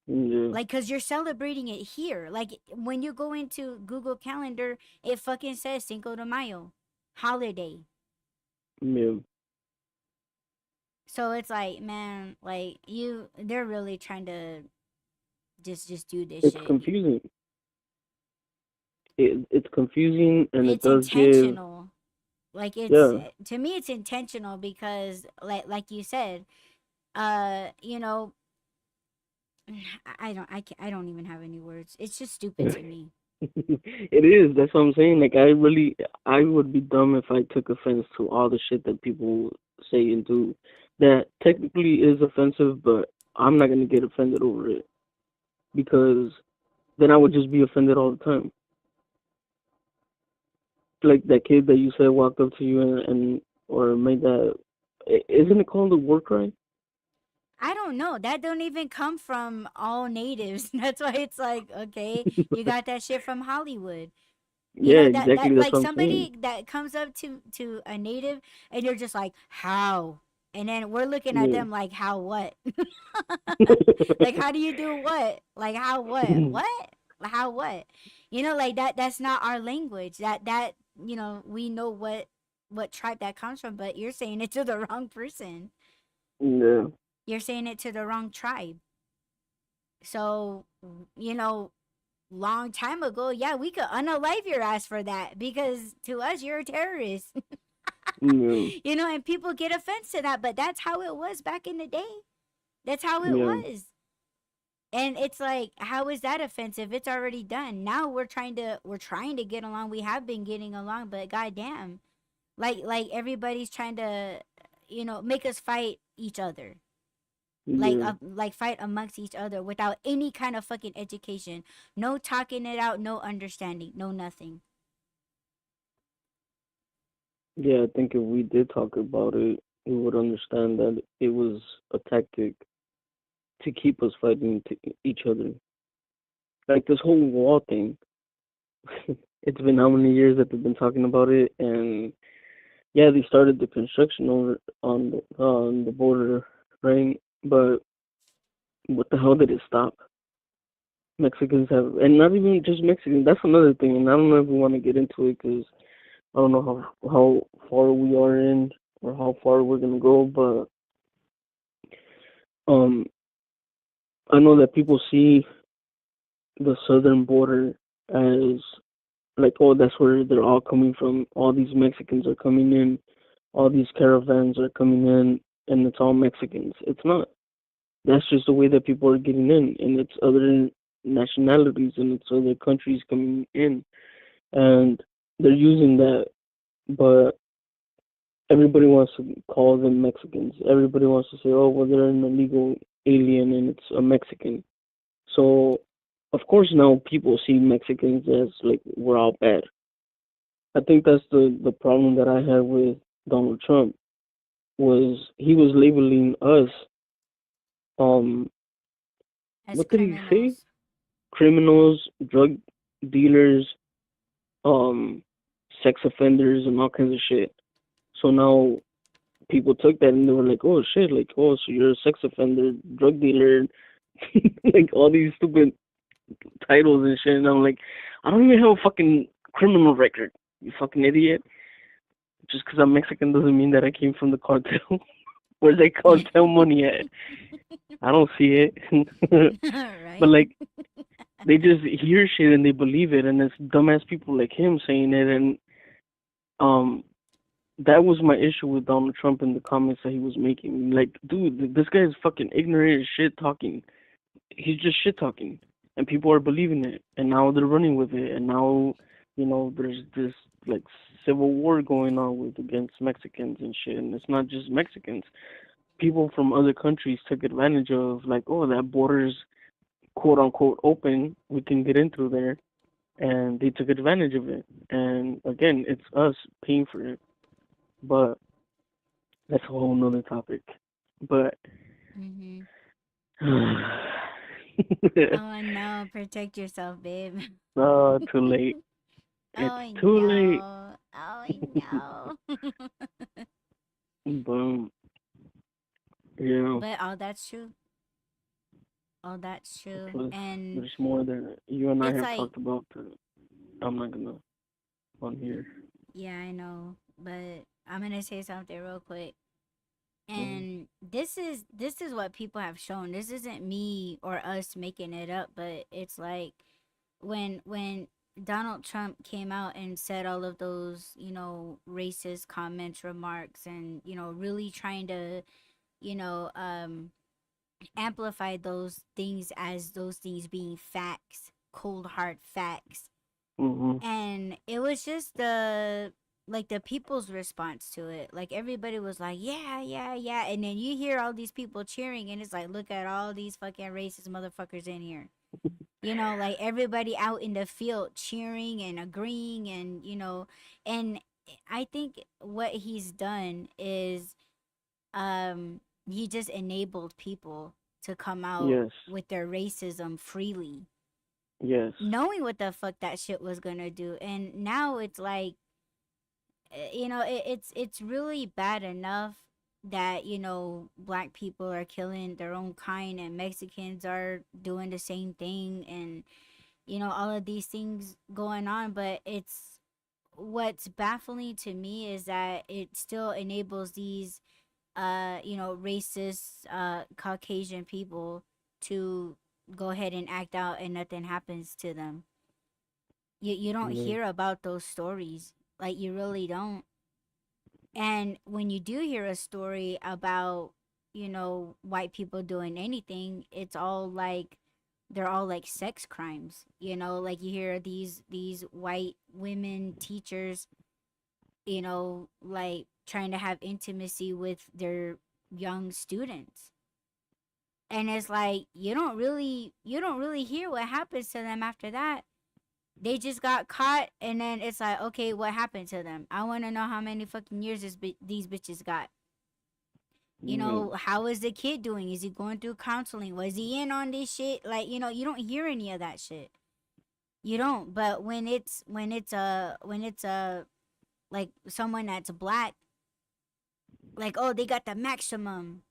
Yeah, Like, cause you're celebrating it here. Like when you go into Google Calendar, it fucking says Cinco de Mayo holiday. yeah. So it's like, man, like they're really trying to just do this It's shit. confusing. It's confusing, and it It's does give. intentional. Like it's, Yeah, to me, it's intentional because, like you said, you know, I don't even have any words. It's just stupid to me. it is. That's what I'm saying. Like, I would be dumb if I took offense to all the shit that people say and do. That technically is offensive, but I'm not gonna get offended over it because then I would just be offended all the time. Like that kid that you said walked up to you and or made that. Isn't it called a war cry? I don't know. That don't even come from all natives. That's why it's like, okay, you got that shit from Hollywood. Yeah, That exactly. That's like what I'm saying. somebody that comes up to a native, and you're just like, how? And then we're looking at Yeah. them like, how what? Like, how do you do what? Like, how what? What? How what? Like that's not our language. That we know what tribe that comes from, but you're saying it to the wrong person. Yeah. You're saying it to the wrong tribe. So, you know, long time ago, yeah, we could unalive your ass for that because to us, you're a terrorist. Yeah. And people get offense to that, but that's how it was back in the day. That's how it Yeah. was. And it's like, how is that offensive? It's already done. Now we're trying to get along. We have been getting along, but goddamn, like everybody's trying to, make us fight each other. Yeah. Like fight amongst each other without any kind of fucking education. No talking it out, no understanding, no nothing. Yeah, I think if we did talk about it, we would understand that it was a tactic to keep us fighting each other. Like this whole wall thing. It's been how many years that they've been talking about it, and yeah, they started the construction over on the border, right? But what the hell did it stop? Mexicans have, and not even just Mexicans. That's another thing, and I don't know if we want to get into it because I don't know how far we are in or how far we're gonna go, but um, I know that people see the southern border as like, oh, that's where they're all coming from. All these Mexicans are coming in, all these caravans are coming in, and it's all Mexicans. It's not. That's just the way that people are getting in, and it's other nationalities and it's other countries coming in, and they're using that. But everybody wants to call them Mexicans. Everybody wants to say, oh, well, they're an illegal alien and it's a Mexican. So, of course, now people see Mexicans as like we're all bad. I think that's the problem that I had with Donald Trump was he was labeling us um As what did he say? criminals. Criminals, drug dealers, um sex offenders and all kinds of shit. So now people took that and they were like, oh shit, like, oh, so you're a sex offender, drug dealer, like all these stupid titles and shit. And I'm like, I don't even have a fucking criminal record, you fucking idiot. Just because I'm Mexican doesn't mean that I came from the cartel. Where's that cartel money at? I don't see it. But Right? like, they just hear shit and they believe it, and it's dumbass people like him saying it. And um, that was my issue with Donald Trump and the comments that he was making. Like, dude, this guy is fucking ignorant as shit talking. He's just shit talking, and people are believing it, and now they're running with it, and now, there's this like civil war going on with against Mexicans and shit, and it's not just Mexicans. People from other countries took advantage of like, oh, that border's quote unquote open, we can get in through there, and they took advantage of it. And again, it's us paying for it, but that's a whole nother topic. But Mm-hmm. oh, Oh no, protect yourself, babe. too late. It's Oh too late. no. Oh no. Boom. Yeah. But all that's true. All that's true. Plus, And there's more that you and I it's have like, talked about that I'm not gonna on here. yeah, I know. But I'm gonna say something real quick. Mm, And this is what people have shown. This isn't me or us making it up, but it's like when Donald Trump came out and said all of those, racist comments, remarks, and really trying to, you know, um amplify those things as those things being facts, cold hard facts. mhm. And it was just the people's response to it. Like everybody was like, yeah, yeah, yeah. And then you hear all these people cheering, and it's like, look at all these fucking racist motherfuckers in here. Like everybody out in the field cheering and agreeing, and I think what he's done is he just enabled people to come out Yes. with their racism freely, Yes. knowing what the fuck that shit was gonna do. And now it's like, it's really bad enough that black people are killing their own kind and Mexicans are doing the same thing, and all of these things going on. But it's what's baffling to me is that it still enables these racist Caucasian people to go ahead and act out and nothing happens to them. You don't Yeah. hear about those stories. Like, you really don't. And when you do hear a story about, white people doing anything, it's all like they're all like sex crimes. Like you hear these white women teachers, like trying to have intimacy with their young students. And it's like you don't really hear what happens to them after that. They just got caught, and then it's like, okay, what happened to them? I want to know how many fucking years these bitches got. You Yeah. know, how is the kid doing? Is he going through counseling? Was he in on this shit? Like, you know, you don't hear any of that shit. You don't. But when it's like someone that's black, like, oh, they got the maximum.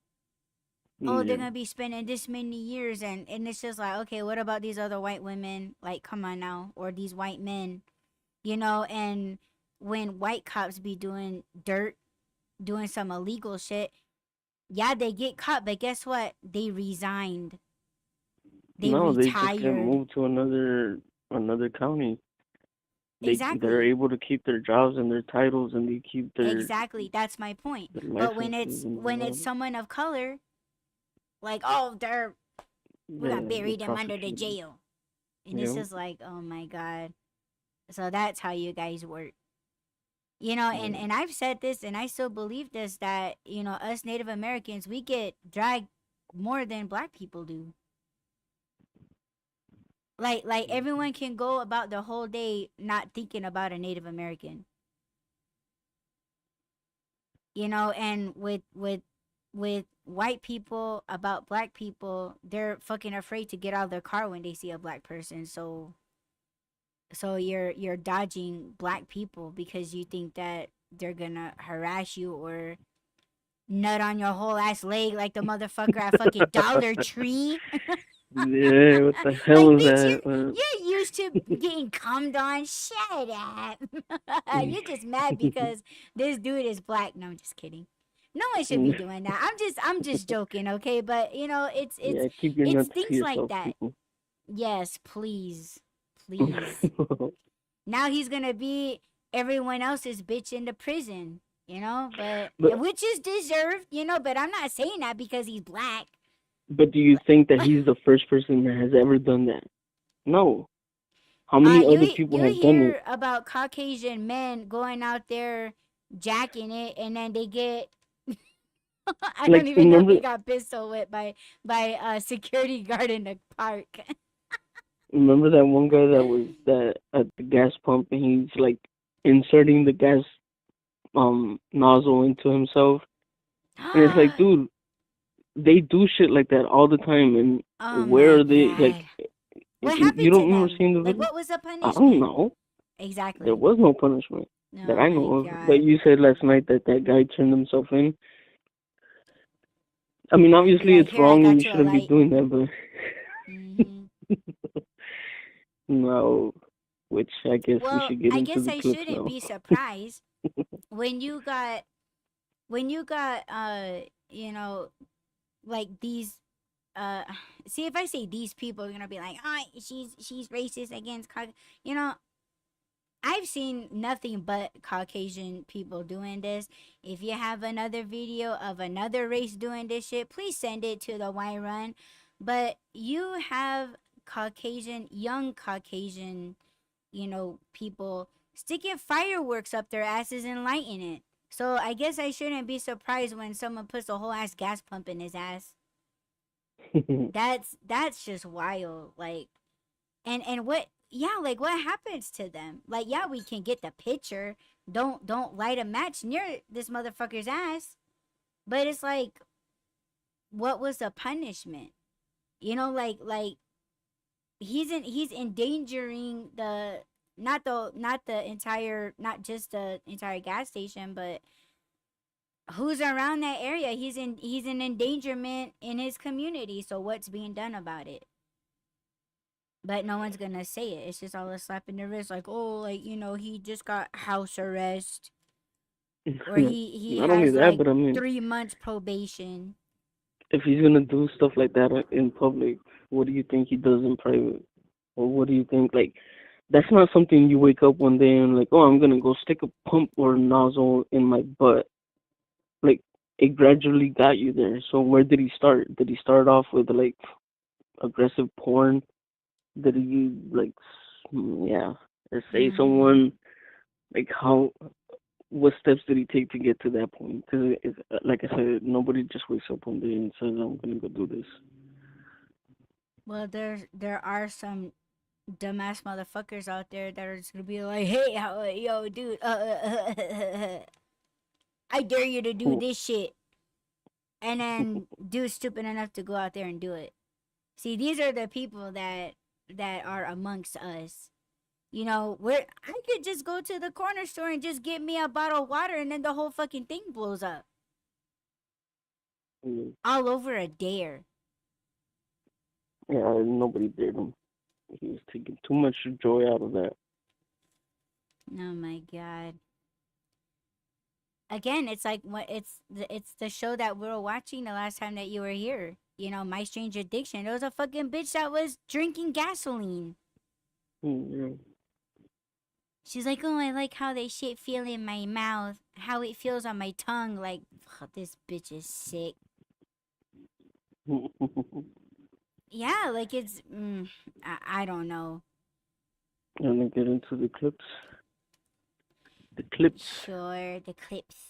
Oh, they're Yeah. gonna be spending this many years, and it's just like, okay, what about these other white women? Like, come on now, or these white men, you know? And when white cops be doing dirt, doing some illegal shit, yeah, they get caught, but guess what? They resigned. They No, they just get retired. moved to another county. They're Exactly. able to keep their jobs and their titles, and they keep Exactly. That's my point. their But licenses and when all it's that. someone of color, like, oh, we're gonna Yeah, bury get them under the prosecuted. jail. And it's Yeah. just like, oh my God. So that's how you guys work. You know, and Yeah. and I've said this, and I still believe this, that, you know, us Native Americans, we get dragged more than black people do. Like everyone can go about the whole day not thinking about a Native American. You know, and with white people about black people, they're fucking afraid to get out of their car when they see a black person. So you're dodging black people because you think that they're gonna harass you or nut on your whole ass leg like the motherfucker at fucking Dollar Tree. Yeah, what the hell Like, was bitch, that? you're used to getting cummed on. Shut up. You're just mad because this dude is black. No, I'm just kidding. No one should be doing that. I'm just joking, okay? But you know, it's it's Yeah, keep your it's nuts to things like yourself, that. people. Yes, please. Please. Now he's gonna be everyone else's bitch in the prison, you know, but but which is deserved, you know, but I'm not saying that because he's black. but do you think that he's the first person that has ever done that? No. How many other people You have done it? hear about Caucasian men going out there jacking it, and then they get I don't Like even know if remember he got pistol whipped by a security guard in the park. remember that one guy that was that at the gas pump and he's like inserting the gas nozzle into himself, and it's like, dude, they do shit like that all the time, and Oh where my are they? Like, God. What you happened don't to remember them? seeing the Like, video? what was the I don't punishment? know. There Exactly. was no punishment that Oh I my know of. But God. you said last night that that guy turned himself in. I mean, And be obviously like, it's here, I wrong and got you you a shouldn't be light. doing that, Mm-hmm. but no. Which I guess we Well, should get I into guess the I clips shouldn't now. be surprised when you got you know, like these uh see, if I say these people are gonna be like, oh, she's racist against you know, I've seen nothing but Caucasian people doing this. If you have another video of another race doing this shit, please send it to the Y Run. But you have young Caucasian, you know, people sticking fireworks up their asses and lighting it. So I guess I shouldn't be surprised when someone puts a whole ass gas pump in his ass. That's just wild. Like, and what, yeah, like, what happens to them? Like, yeah, we can get the picture. Don't light a match near this motherfucker's ass. But it's like, what was the punishment? You know, like he's endangering the not the entire, not just the entire gas station, but who's around that area. He's an endangerment in his community. So what's being done about it? But no one's gonna say it. It's just all a slap in the wrist, like, oh, like, you know, he just got house arrest, or he Not only has that, like but I mean, 3 months probation. if he's gonna do stuff like that in public, what do you think he does in private? Or what do you think? Like, that's not something you wake up one day and like, oh, I'm gonna go stick a pump or a nozzle in my butt. Like, it gradually got you there. So where did he start? Did he start off with like aggressive porn? Did he like, yeah, say Mm-hmm. someone like how? What steps did he take to get to that point? Because, like I said, nobody just wakes up one day and says, "I'm gonna go do this." Well, there are some dumbass motherfuckers out there that are just gonna be like, hey, yo, dude, I dare you to do this shit. And then dude's stupid enough to go out there and do it. See, these are the people that are amongst us. You know, where I could just go to the corner store and just get me a bottle of water and then the whole fucking thing blows up. All over a dare. Yeah, nobody dared him. He was taking too much joy out of that. Oh my god. Again, it's like what it's the show that we were watching the last time that you were here. You know, My Strange Addiction. It was a fucking bitch that was drinking gasoline. Yeah. She's like, oh, I like how they shit feel in my mouth, how it feels on my tongue. Like, this bitch is sick. Yeah, like it's, I don't know. And then get into the clips. The clips. Sure, the clips.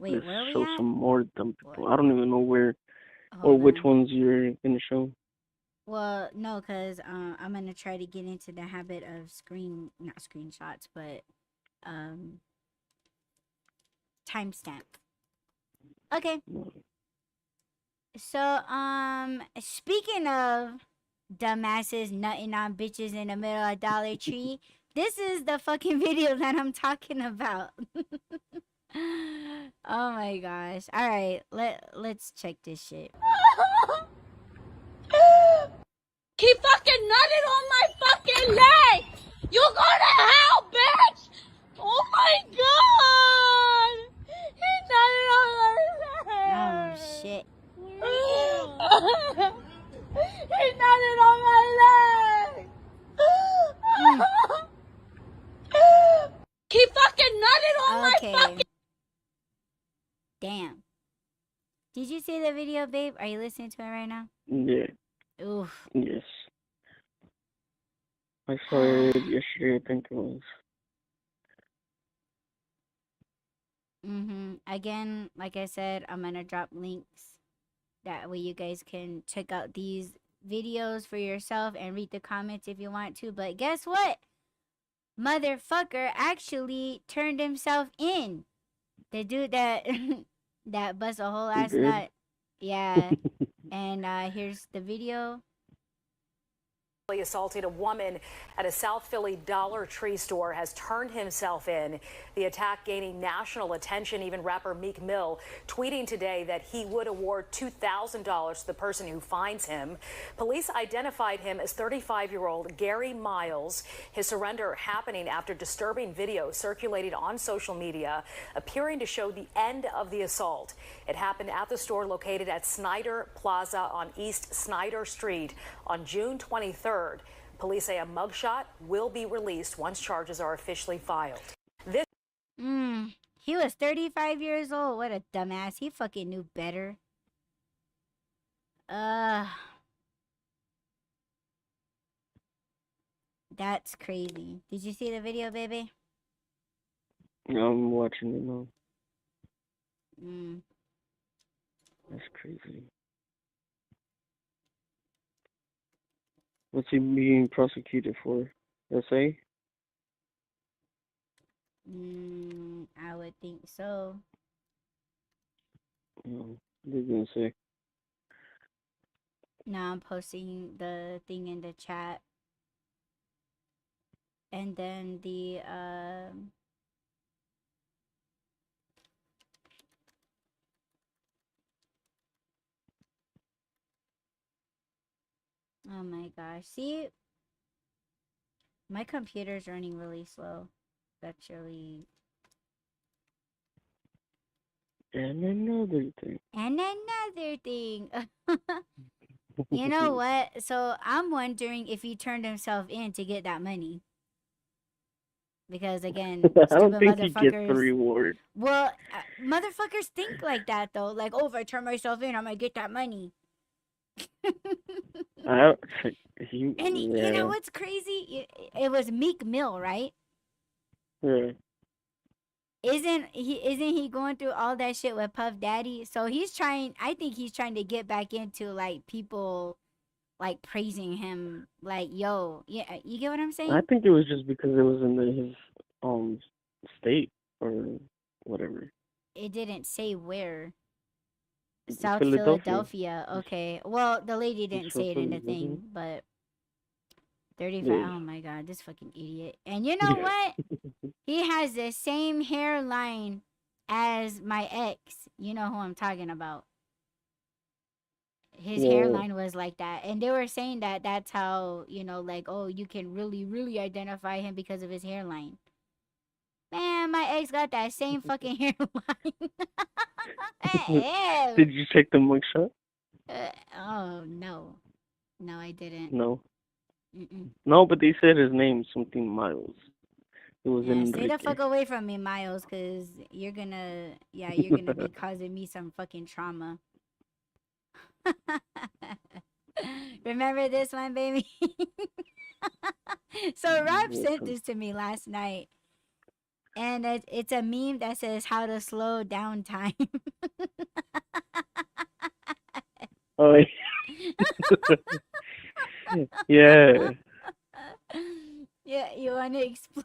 Wait, Let's where are we show at? some more dumb people. What? I don't even know where Hold or which on. ones you're gonna show. Well, no, because I'm going to try to get into the habit of not screenshots, but timestamp. Okay. So, speaking of dumbasses nutting on bitches in the middle of Dollar Tree, this is the fucking video that I'm talking about. Oh my gosh. All right, let's check this shit. He fucking nutted on my fucking leg! You go to hell, bitch! Oh my god! He nutted on my leg! Oh shit. He nutted on my leg! He fucking nutted on my fucking... Damn. Did you see the video, babe? Are you listening to it right now? Yeah. Oof. Yes. I saw it yesterday, I think it was. Again, like I said, I'm gonna drop links. That way you guys can check out these videos for yourself and read the comments if you want to. But guess what? Motherfucker actually turned himself in. The dude that that bust a whole ass nut. Yeah. And here's the video. Assaulted a woman at a South Philly Dollar Tree store, has turned himself in. The attack gaining national attention. Even rapper Meek Mill tweeting today that he would award $2,000 to the person who finds him. Police identified him as 35-year-old Gary Miles. His surrender happening after disturbing video circulated on social media appearing to show the end of the assault. It happened at the store located at Snyder Plaza on East Snyder Street on June 23rd. Police say a mugshot will be released once charges are officially filed. He was 35 years old. What a dumbass. He fucking knew better. That's crazy. Did you see the video, baby? I'm watching it now. That's crazy. What's he being prosecuted for? SA? I would think so. They're gonna say. Now I'm posting the thing in the chat. And then the oh my gosh. See? My computer's running really slow. That's really... And another thing. You know what? So I'm wondering if he turned himself in to get that money. Because again, I don't think he motherfuckers... gets the reward. Well, motherfuckers think like that though. Like, oh, if I turn myself in, I'm gonna get that money. Yeah. You know what's crazy? It was Meek Mill, right? Yeah. Isn't he going through all that shit with Puff Daddy? So I think he's trying to get back into like people like praising him, like, yo, yeah, you get what I'm saying? I think it was just because it was in his state or whatever. It didn't say where. South Philadelphia. Philadelphia. Okay. Well, the lady He's didn't from say it in the Philly, wasn't thing, but 35. he? Oh my God, this fucking idiot. And you know Yeah. what? He has the same hairline as my ex. You know who I'm talking about. His Yeah. hairline was like that. And they were saying that that's how, like, oh, you can really, really identify him because of his hairline. Man, my ex got that same fucking hairline. Did you check the mugshot? Oh, no. No, I didn't. No. Mm-mm. No, but they said his name, something Miles. It was Yeah, stay the Enrique. fuck away from me, Miles, because you're gonna be causing me some fucking trauma. Remember this one, baby? So Rob sent this to me last night, and it's a meme that says how to slow down time. Oh, yeah. Yeah, you want to explain?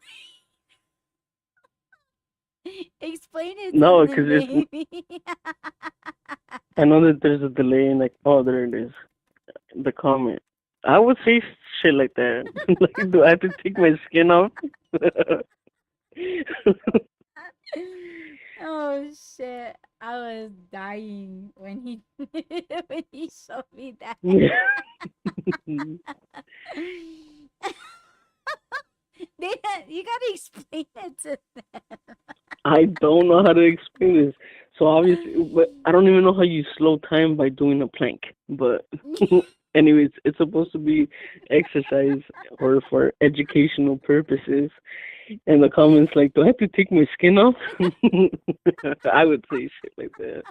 Explain it to No, me, because baby. I know that there's a delay in, like, oh, there it is. The comment. I would say shit like that. Like, do I have to take my skin off? Oh shit! I was dying when he when he showed me that. You gotta explain it to them. I don't know how to explain this. So obviously, but I don't even know how you slow time by doing a plank. But anyways, it's supposed to be exercise or for educational purposes. And the comments like, do I have to take my skin off? I would say shit like that.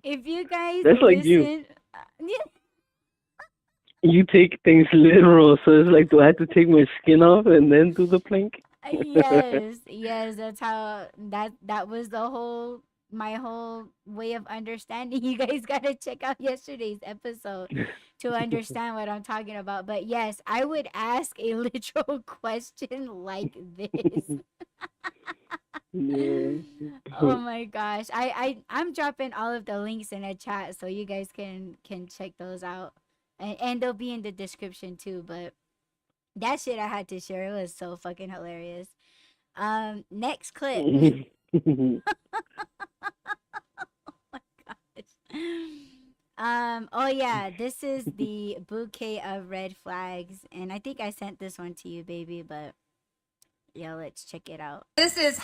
If you guys That's like you. listen, You take things literal, so it's like, do I have to take my skin off and then do the plank? yes, that's how that was my whole way of understanding. You guys gotta check out yesterday's episode to understand what I'm talking about. But yes, I would ask a literal question like this. Yeah. Oh my gosh. I'm dropping all of the links in the chat so you guys can check those out. And they'll be in the description too, but that shit I had to share. It was so fucking hilarious. Next clip. Oh my gosh. Oh yeah, this is the bouquet of red flags, and I think I sent this one to you, baby, but yeah, let's check it out. This is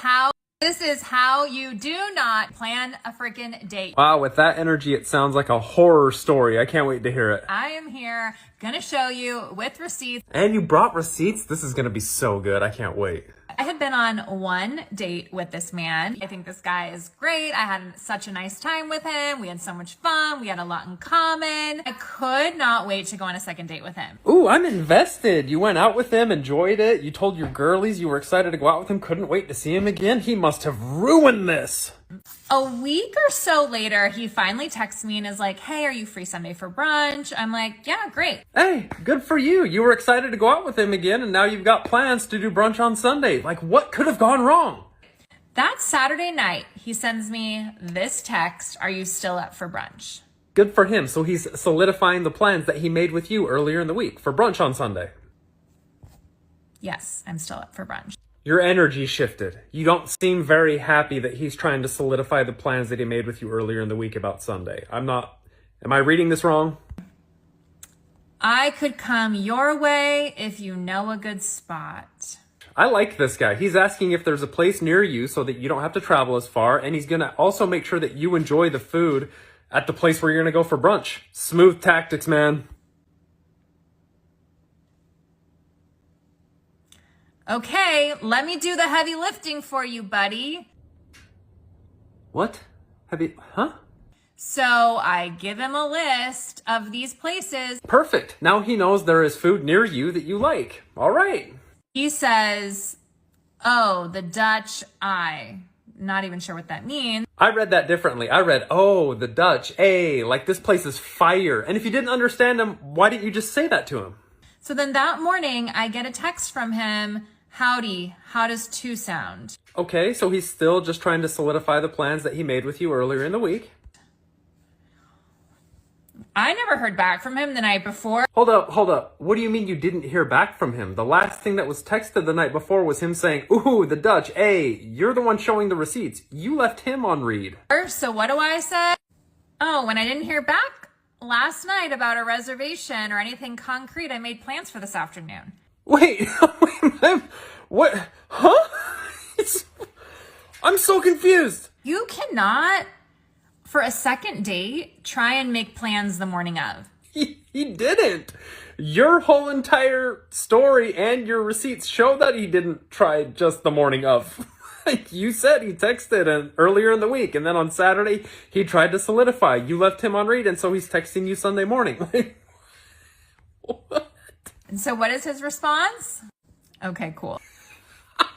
how you do not plan a freaking date. Wow, with that energy, it sounds like a horror story. I can't wait to hear it. I am here, gonna show you with receipts. And you brought receipts? This is gonna be so good. I can't wait. I had been on one date with this man. I think this guy is great. I had such a nice time with him. We had so much fun. We had a lot in common. I could not wait to go on a second date with him. Ooh, I'm invested. You went out with him, enjoyed it. You told your girlies you were excited to go out with him, couldn't wait to see him again. He must have ruined this. A week or so later, he finally texts me and is like, hey, are you free Sunday for brunch? I'm like, yeah, great. Hey, good for you. You were excited to go out with him again, and now you've got plans to do brunch on Sunday. Like, what could have gone wrong? That Saturday night, he sends me this text, are you still up for brunch? Good for him. So he's solidifying the plans that he made with you earlier in the week for brunch on Sunday. Yes, I'm still up for brunch. Your energy shifted. You don't seem very happy that he's trying to solidify the plans that he made with you earlier in the week about Sunday. Am I reading this wrong? I could come your way if you know a good spot. I like this guy. He's asking if there's a place near you so that you don't have to travel as far, and he's gonna also make sure that you enjoy the food at the place where you're gonna go for brunch. Smooth tactics, man. Okay, let me do the heavy lifting for you, buddy. What? Huh? So I give him a list of these places. Perfect. Now he knows there is food near you that you like. All right. He says, oh, the Dutch Eye. Not even sure what that means. I read that differently. I read, oh, the Dutch, like this place is fire. And if you didn't understand him, why didn't you just say that to him? So then that morning, I get a text from him. Howdy, how does 2 sound? Okay, so he's still just trying to solidify the plans that he made with you earlier in the week. I never heard back from him the night before. Hold up. What do you mean you didn't hear back from him? The last thing that was texted the night before was him saying, ooh, the Dutch, you're the one showing the receipts. You left him on read. So what do I say? Oh, when I didn't hear back last night about a reservation or anything concrete, I made plans for this afternoon. Wait, what? Huh? I'm so confused. You cannot, for a second date, try and make plans the morning of. He didn't. Your whole entire story and your receipts show that he didn't try just the morning of. You said he texted earlier in the week, and then on Saturday, he tried to solidify. You left him on read, and so he's texting you Sunday morning. What? And so what is his response? Okay, cool. That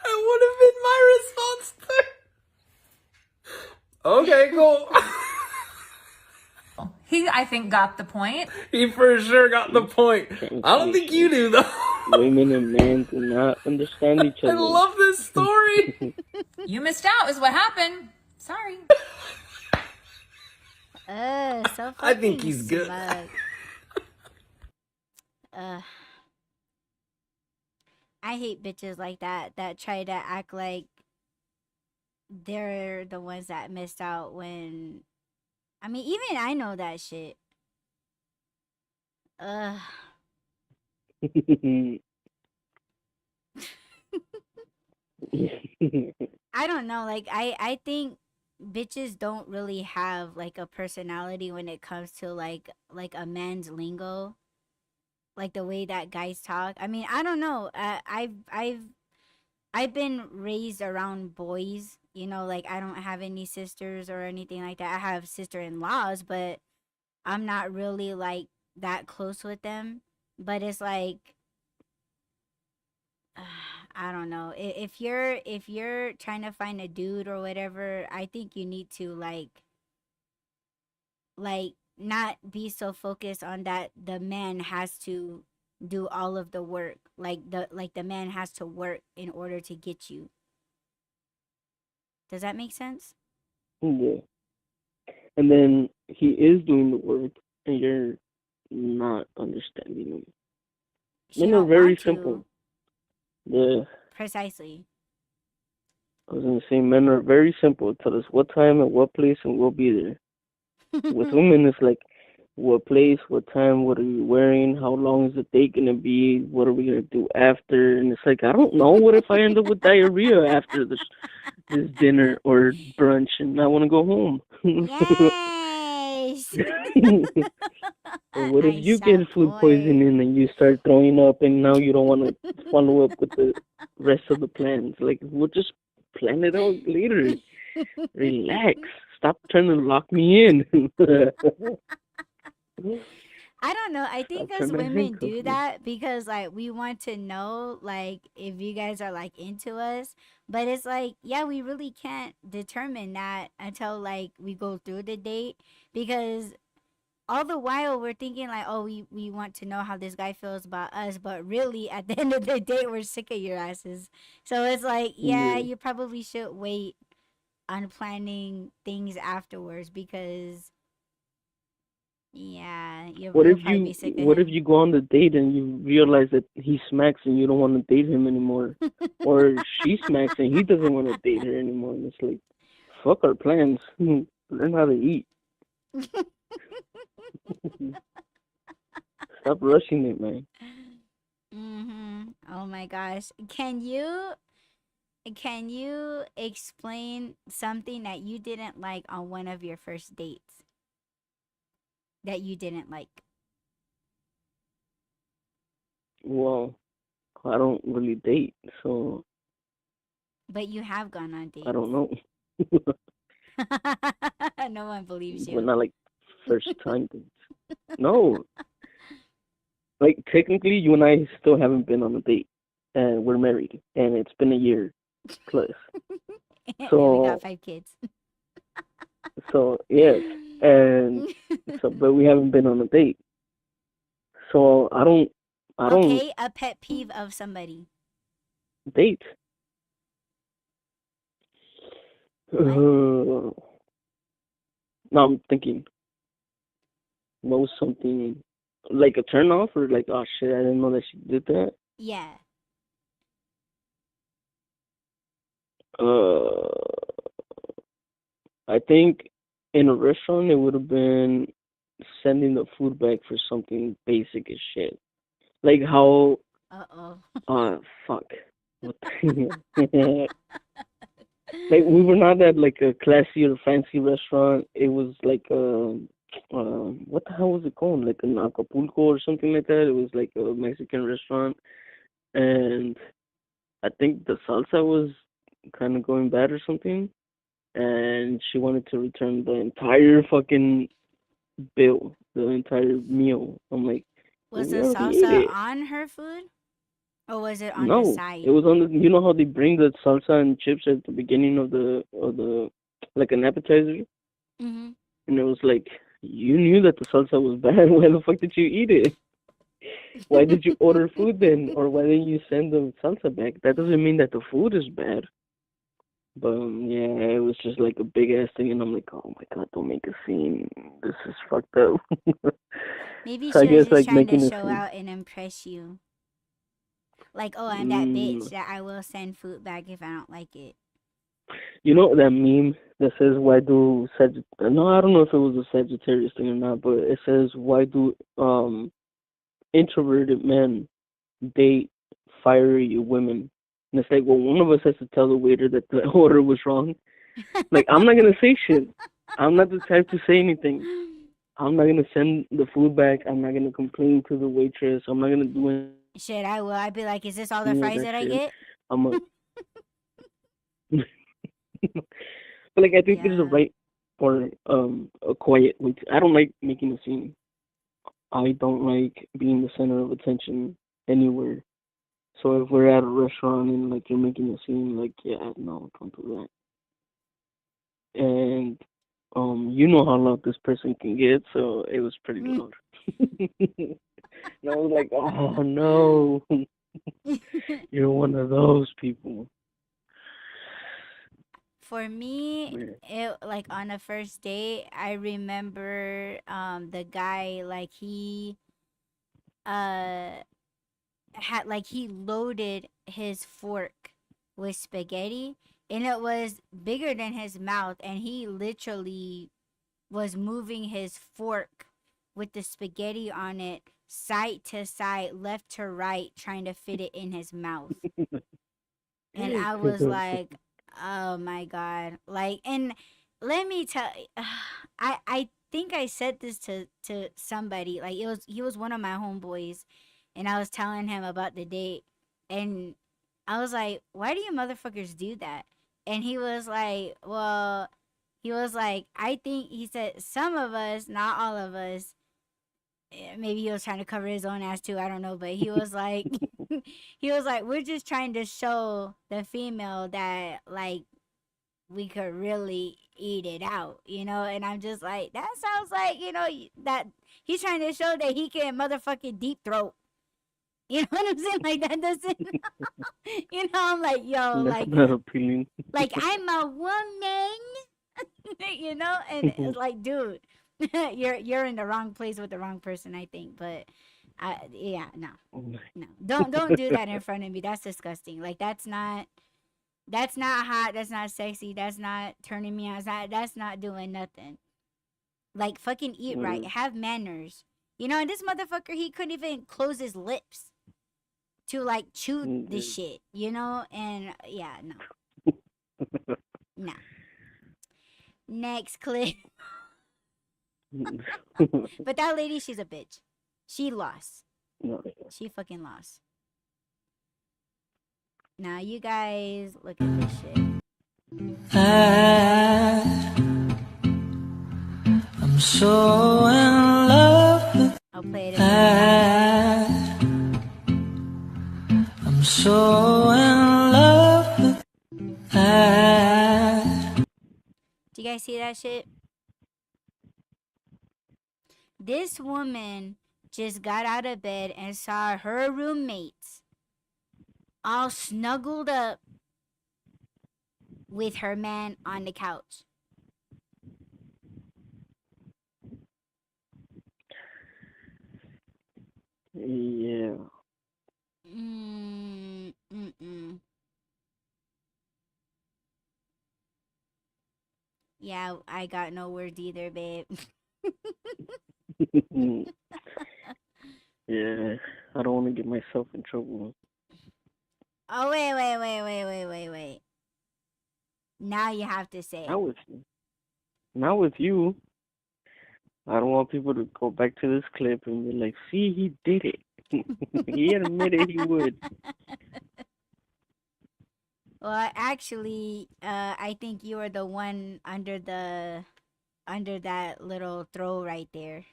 would have been my response there. Okay, cool. He, I think, got the point. He for sure got the point. I don't think you do, though. Women and men do not understand each other. I love this story. You missed out is what happened. Sorry. So I think he's fucking good. smug. I hate bitches like that try to act like they're the ones that missed out when, I mean, even I know that shit. I don't know, like I think bitches don't really have like a personality when it comes to like a man's lingo, like the way that guys talk. I mean, I don't know. I've been raised around boys, you know, like I don't have any sisters or anything like that. I have sister-in-laws, but I'm not really like that close with them. But it's like I don't know. If you're trying to find a dude or whatever, I think you need to like not be so focused on that the man has to do all of the work. Like the man has to work in order to get you. Does that make sense? Yeah. And then he is doing the work and you're not understanding him. She Men are don't very want to. simple. Yeah. Precisely. I was gonna say men are very simple. Tell us what time and what place and we'll be there. With women it's like what place, what time, what are you wearing, how long is the date gonna be, what are we gonna do after, and it's like I don't know, what if I end up with diarrhea after this dinner or brunch and I wanna go home? Yes. Or what if you get food poisoning and you start throwing up and now you don't want to follow up with the rest of the plans? Like, we'll just plan it out later. Relax. Stop trying to lock me in. I don't know. I think Stop us trying to women handcuff do me. that because like we want to know like if you guys are like into us. But it's like, yeah, we really can't determine that until like we go through the date, because all the while we're thinking like, oh, we want to know how this guy feels about us, but really at the end of the day we're sick of your asses. So it's like, yeah, Yeah. you probably should wait on planning things afterwards because yeah, What you'll if probably you be sick of what if him. you go on the date and you realize that he smacks and you don't want to date him anymore, or she smacks and he doesn't want to date her anymore? And it's like, fuck our plans. Learn how to eat. Stop rushing it, man. Oh my gosh. Can you explain something that you didn't like on one of your first dates? That you didn't like? Well, I don't really date, so But you have gone on I don't dates. know. No one believes But you. not like first time dates. No, like technically, you and I still haven't been on a date. and we're married, and it's been a year plus. And we So got 5 kids. yes, and but we haven't been on a date. So I don't Okay, a pet peeve of somebody. date. What? Now I'm thinking, what was something like a turn off or like, oh shit, I didn't know that she did that. Yeah. Uh, I think in a restaurant it would have been sending the food back for something basic as shit. Like how, Uh-oh. fuck. What the like we were not at like a classy or fancy restaurant. It was like what the hell was it called? Like an Acapulco or something like that. It was like a Mexican restaurant, and I think the salsa was kind of going bad or something, and she wanted to return the entire fucking bill, the entire meal. I'm like, Was we the already ate salsa it. on her food? Or was it on the No, side? it was on the. You know how they bring the salsa and chips at the beginning of the like an appetizer, Mm-hmm. and it was like you knew that the salsa was bad. Why the fuck did you eat it? Why did you order food then, or why didn't you send the salsa back? That doesn't mean that the food is bad. But yeah, it was just like a big ass thing, and I'm like, oh my god, don't make a scene. This is fucked up. Maybe So I she was guess just like trying to making a show scene. out and impress you. Like, oh, I'm that bitch Mm, that I will send food back if I don't like it. you know that meme that says why do no, I don't know if it was a Sagittarius thing or not, but it says why do introverted men date fiery women? And it's like, well, one of us has to tell the waiter that the order was wrong. Like, I'm not gonna say shit. I'm not the type to say anything. I'm not gonna send the food back. I'm not gonna complain to the waitress. I'm not gonna do any Shit, I will. I'd be like, is this all the of fries that that I shit. get? I'm a, but like, I think there's a Yeah. right or a quiet way. I don't like making a scene. I don't like being the center of attention anywhere. So if we're at a restaurant and like you're making a scene, like yeah, no, don't do that. And you know how loud this person can get, so it was pretty loud. And I was like, oh no, you're one of those people. For me, Yeah. it like on a first date, I remember the guy like uh he loaded his fork with spaghetti and it was bigger than his mouth and he literally was moving his fork with the spaghetti on it side to side, left to right, trying to fit it in his mouth. And I was like, oh my god. Like, and let me tell I think I said this to somebody. Like he was one of my homeboys and I was telling him about the date and I was like, why do you motherfuckers do that? And he was like, I think, he said, some of us, not all of us, maybe he was trying to cover his own ass too, I don't know, but he was like, he was like, we're just trying to show the female that, like, we could really eat it out, you know? And I'm just like, that sounds like, you know, that he's trying to show that he can motherfucking deep throat. You know what I'm saying? Like, that doesn't, you know, I'm like, yo, That's like, not appealing. like I'm a woman, you know? And it's like, dude, you're in the wrong place with the wrong person, I think. But yeah, no. Don't do that in front of me. That's disgusting. Like that's not hot, that's not sexy, that's not turning me on. That's not doing nothing. Like fucking eat right. Have manners. You know, and this motherfucker, he couldn't even close his lips to like chew the shit, you know? And yeah, no. No. Next clip. But that lady, she's a bitch. She lost. She fucking lost. Now you guys look at this shit. I'm so in love with I'll play it again. I'm so see that shit? This woman just got out of bed and saw her roommates all snuggled up with her man on the couch. Yeah. Yeah, I got no words either, babe. Yeah. I don't want to get myself in trouble. Oh, wait. Now you have to say it. Not with you. I don't want people to go back to this clip and be like, see, he did it. He admitted he would. Well, actually, I think you were the one under that little throw right there.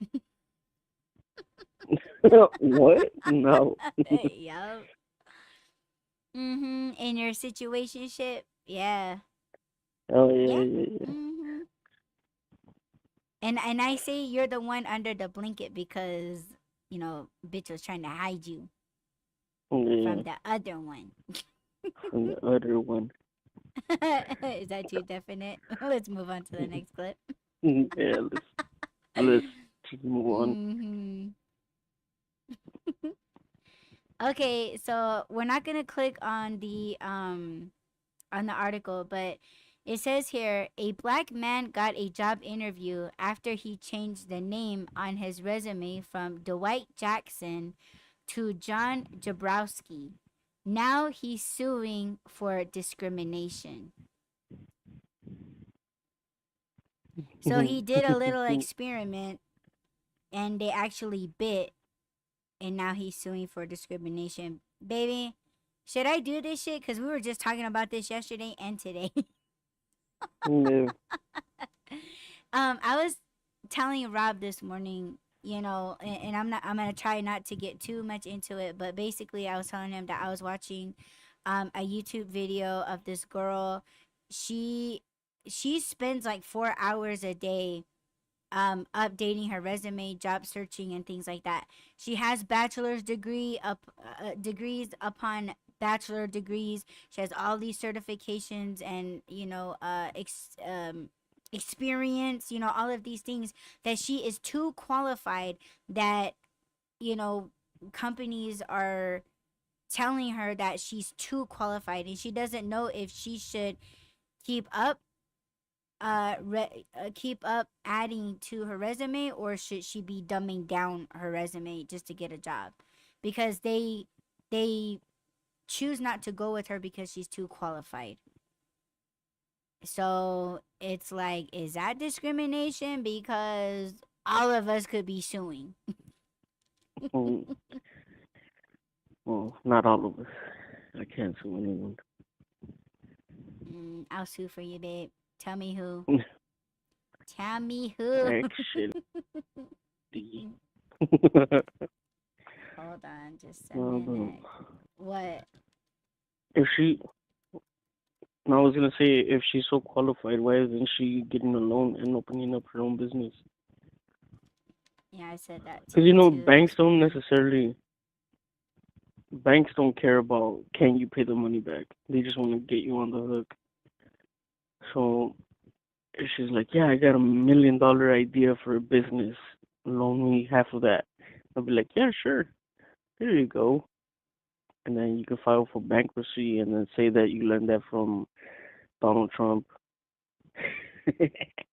What? No. Yup. In your situationship, yeah. Oh, yeah. And I say you're the one under the blanket because, bitch was trying to hide you from the other one. From the other one. Is that too definite? Let's move on to the next clip. Yeah, let's move on. Okay, so we're not gonna click on the article, but it says here a black man got a job interview after he changed the name on his resume from Dwight Jackson to John Jabrowski. Now he's suing for discrimination. So he did a little experiment and they actually bit, and now he's suing for discrimination. Baby, should I do this shit? Because we were just talking about this yesterday and today. No. I was telling Rob this morning, and I'm gonna try not to get too much into it, but basically I was telling him that I was watching a YouTube video of this girl. She spends like 4 hours a day updating her resume, job searching, and things like that. She has bachelor's degrees upon bachelor degrees. She has all these certifications and experience, all of these things that she is too qualified, that companies are telling her that she's too qualified, and she doesn't know if she should keep up adding to her resume, or should she be dumbing down her resume just to get a job, because they choose not to go with her because she's too qualified. So it's like, is that discrimination? Because all of us could be suing. Well, not all of us. I can't sue anyone. I'll sue for you, babe. Tell me who. Tell me who. Hold on just a minute. What? If she... I was going to say, if she's so qualified, why isn't she getting a loan and opening up her own business? Yeah, I said that too. Because, banks don't care about can you pay the money back. They just want to get you on the hook. So if she's like, yeah, I got $1 million idea for a business, loan me half of that. I'll be like, yeah, sure. There you go. And then you can file for bankruptcy and then say that you learned that from Donald Trump. Like,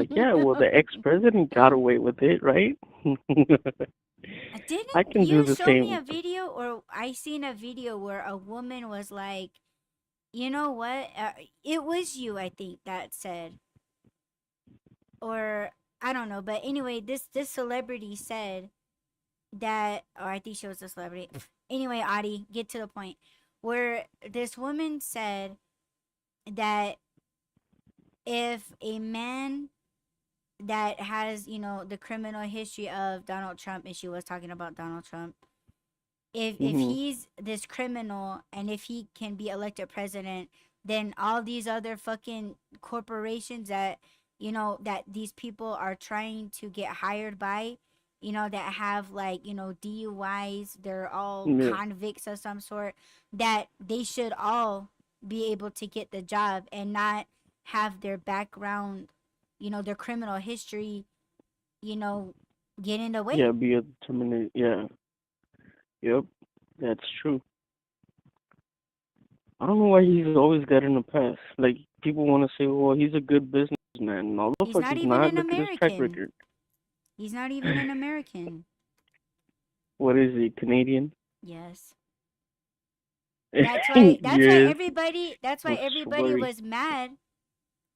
yeah, well, the ex-president got away with it, right? I can do the show same. me a video, or I seen a video where a woman was like, you know what? It was you, I think, that said, or I don't know, but anyway, this celebrity said that, or I think she was a celebrity. Anyway, Audie, get to the point. Where this woman said that if a man that has, the criminal history of Donald Trump, and she was talking about Donald Trump, if he's this criminal and if he can be elected president, than all these other fucking corporations that, you know, that these people are trying to get hired by, you know, that have like, you know, DUIs, they're all Yeah. convicts of some sort, that they should all be able to get the job and not have their background, you know, their criminal history, you know, get in the way. Yeah, be a determinate. Yeah. Yep. That's true. I don't know why he's always got in the past. Like, people want to say, well, he's a good businessman. No, the He's fuck not he's even not. an Look at his track American. record. He's not even an American. What is he, Canadian? Yes. That's why Yes. I'm everybody sorry. was mad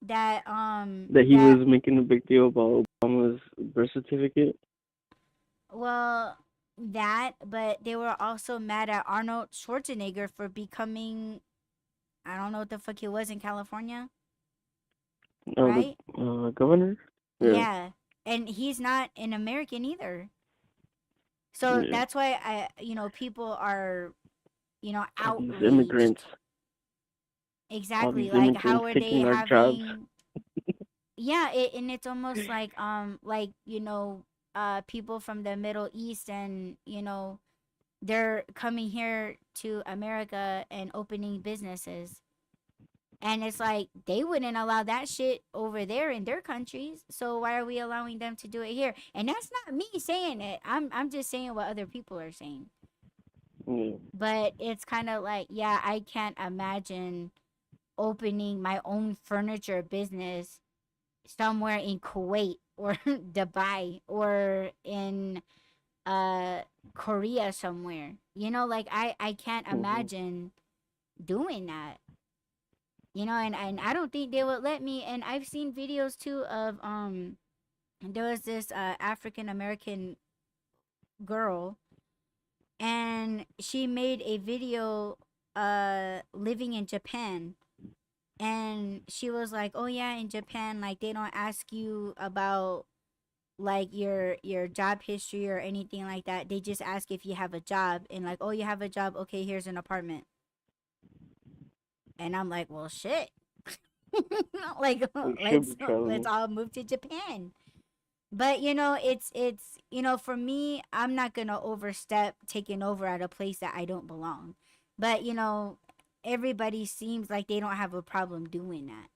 that That he was making a big deal about Obama's birth certificate. well, that, but they were also mad at Arnold Schwarzenegger for becoming, I don't know what the fuck he was in California, right? The governor? Yeah. And he's not an American either. So Yeah. that's why you know, people are, you know, All these outraged. immigrants. Exactly. All these Like, how immigrants are they taking our jobs. having? Yeah, and it's almost like you know, people from the Middle East, and you know, they're coming here to America and opening businesses. And it's like they wouldn't allow that shit over there in their countries. So why are we allowing them to do it here? And that's not me saying it. I'm just saying what other people are saying. Yeah. But it's kind of like, yeah, I can't imagine opening my own furniture business somewhere in Kuwait or Dubai or in Korea somewhere. You know, like I can't imagine doing that. You know, and I don't think they would let me. And I've seen videos too of there was this African American girl, and she made a video living in Japan. And she was like, "Oh yeah, in Japan, like they don't ask you about like your job history or anything like that. They just ask if you have a job, and like, oh, you have a job, okay, here's an apartment." And I'm like, "Well, shit." Like, We should let's be traveling. all move to Japan. But you know, it's you know, for me, I'm not gonna overstep taking over at a place that I don't belong. But you know, everybody seems like they don't have a problem doing that.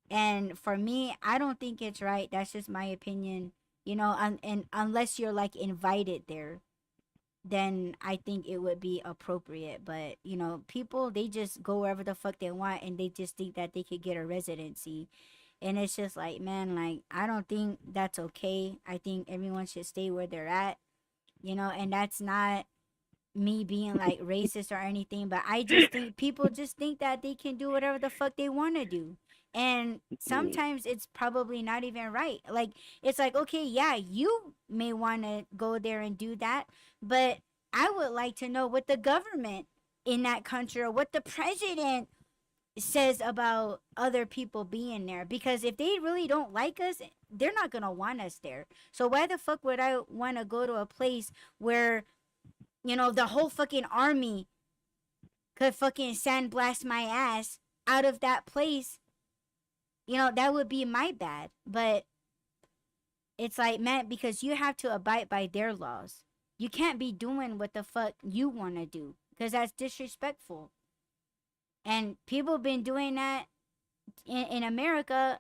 And for me, I don't think it's right. That's just my opinion. You know, and unless you're like invited there, then I think it would be appropriate. But you know, people, they just go wherever the fuck they want, and they just think that they could get a residency. And it's just like, man, like, I don't think that's okay. I think everyone should stay where they're at, you know. And that's not me being like racist or anything, but I just think people just think that they can do whatever the fuck they want to do. And sometimes it's probably not even right. Like, it's like, okay, yeah, you may want to go there and do that, but I would like to know what the government in that country or what the president says about other people being there, because if they really don't like us, they're not going to want us there. So why the fuck would I want to go to a place where, you know, the whole fucking army could fucking sandblast my ass out of that place? You know, that would be my bad. But it's like, man, because you have to abide by their laws. You can't be doing what the fuck you want to do, because that's disrespectful. And people been doing that in America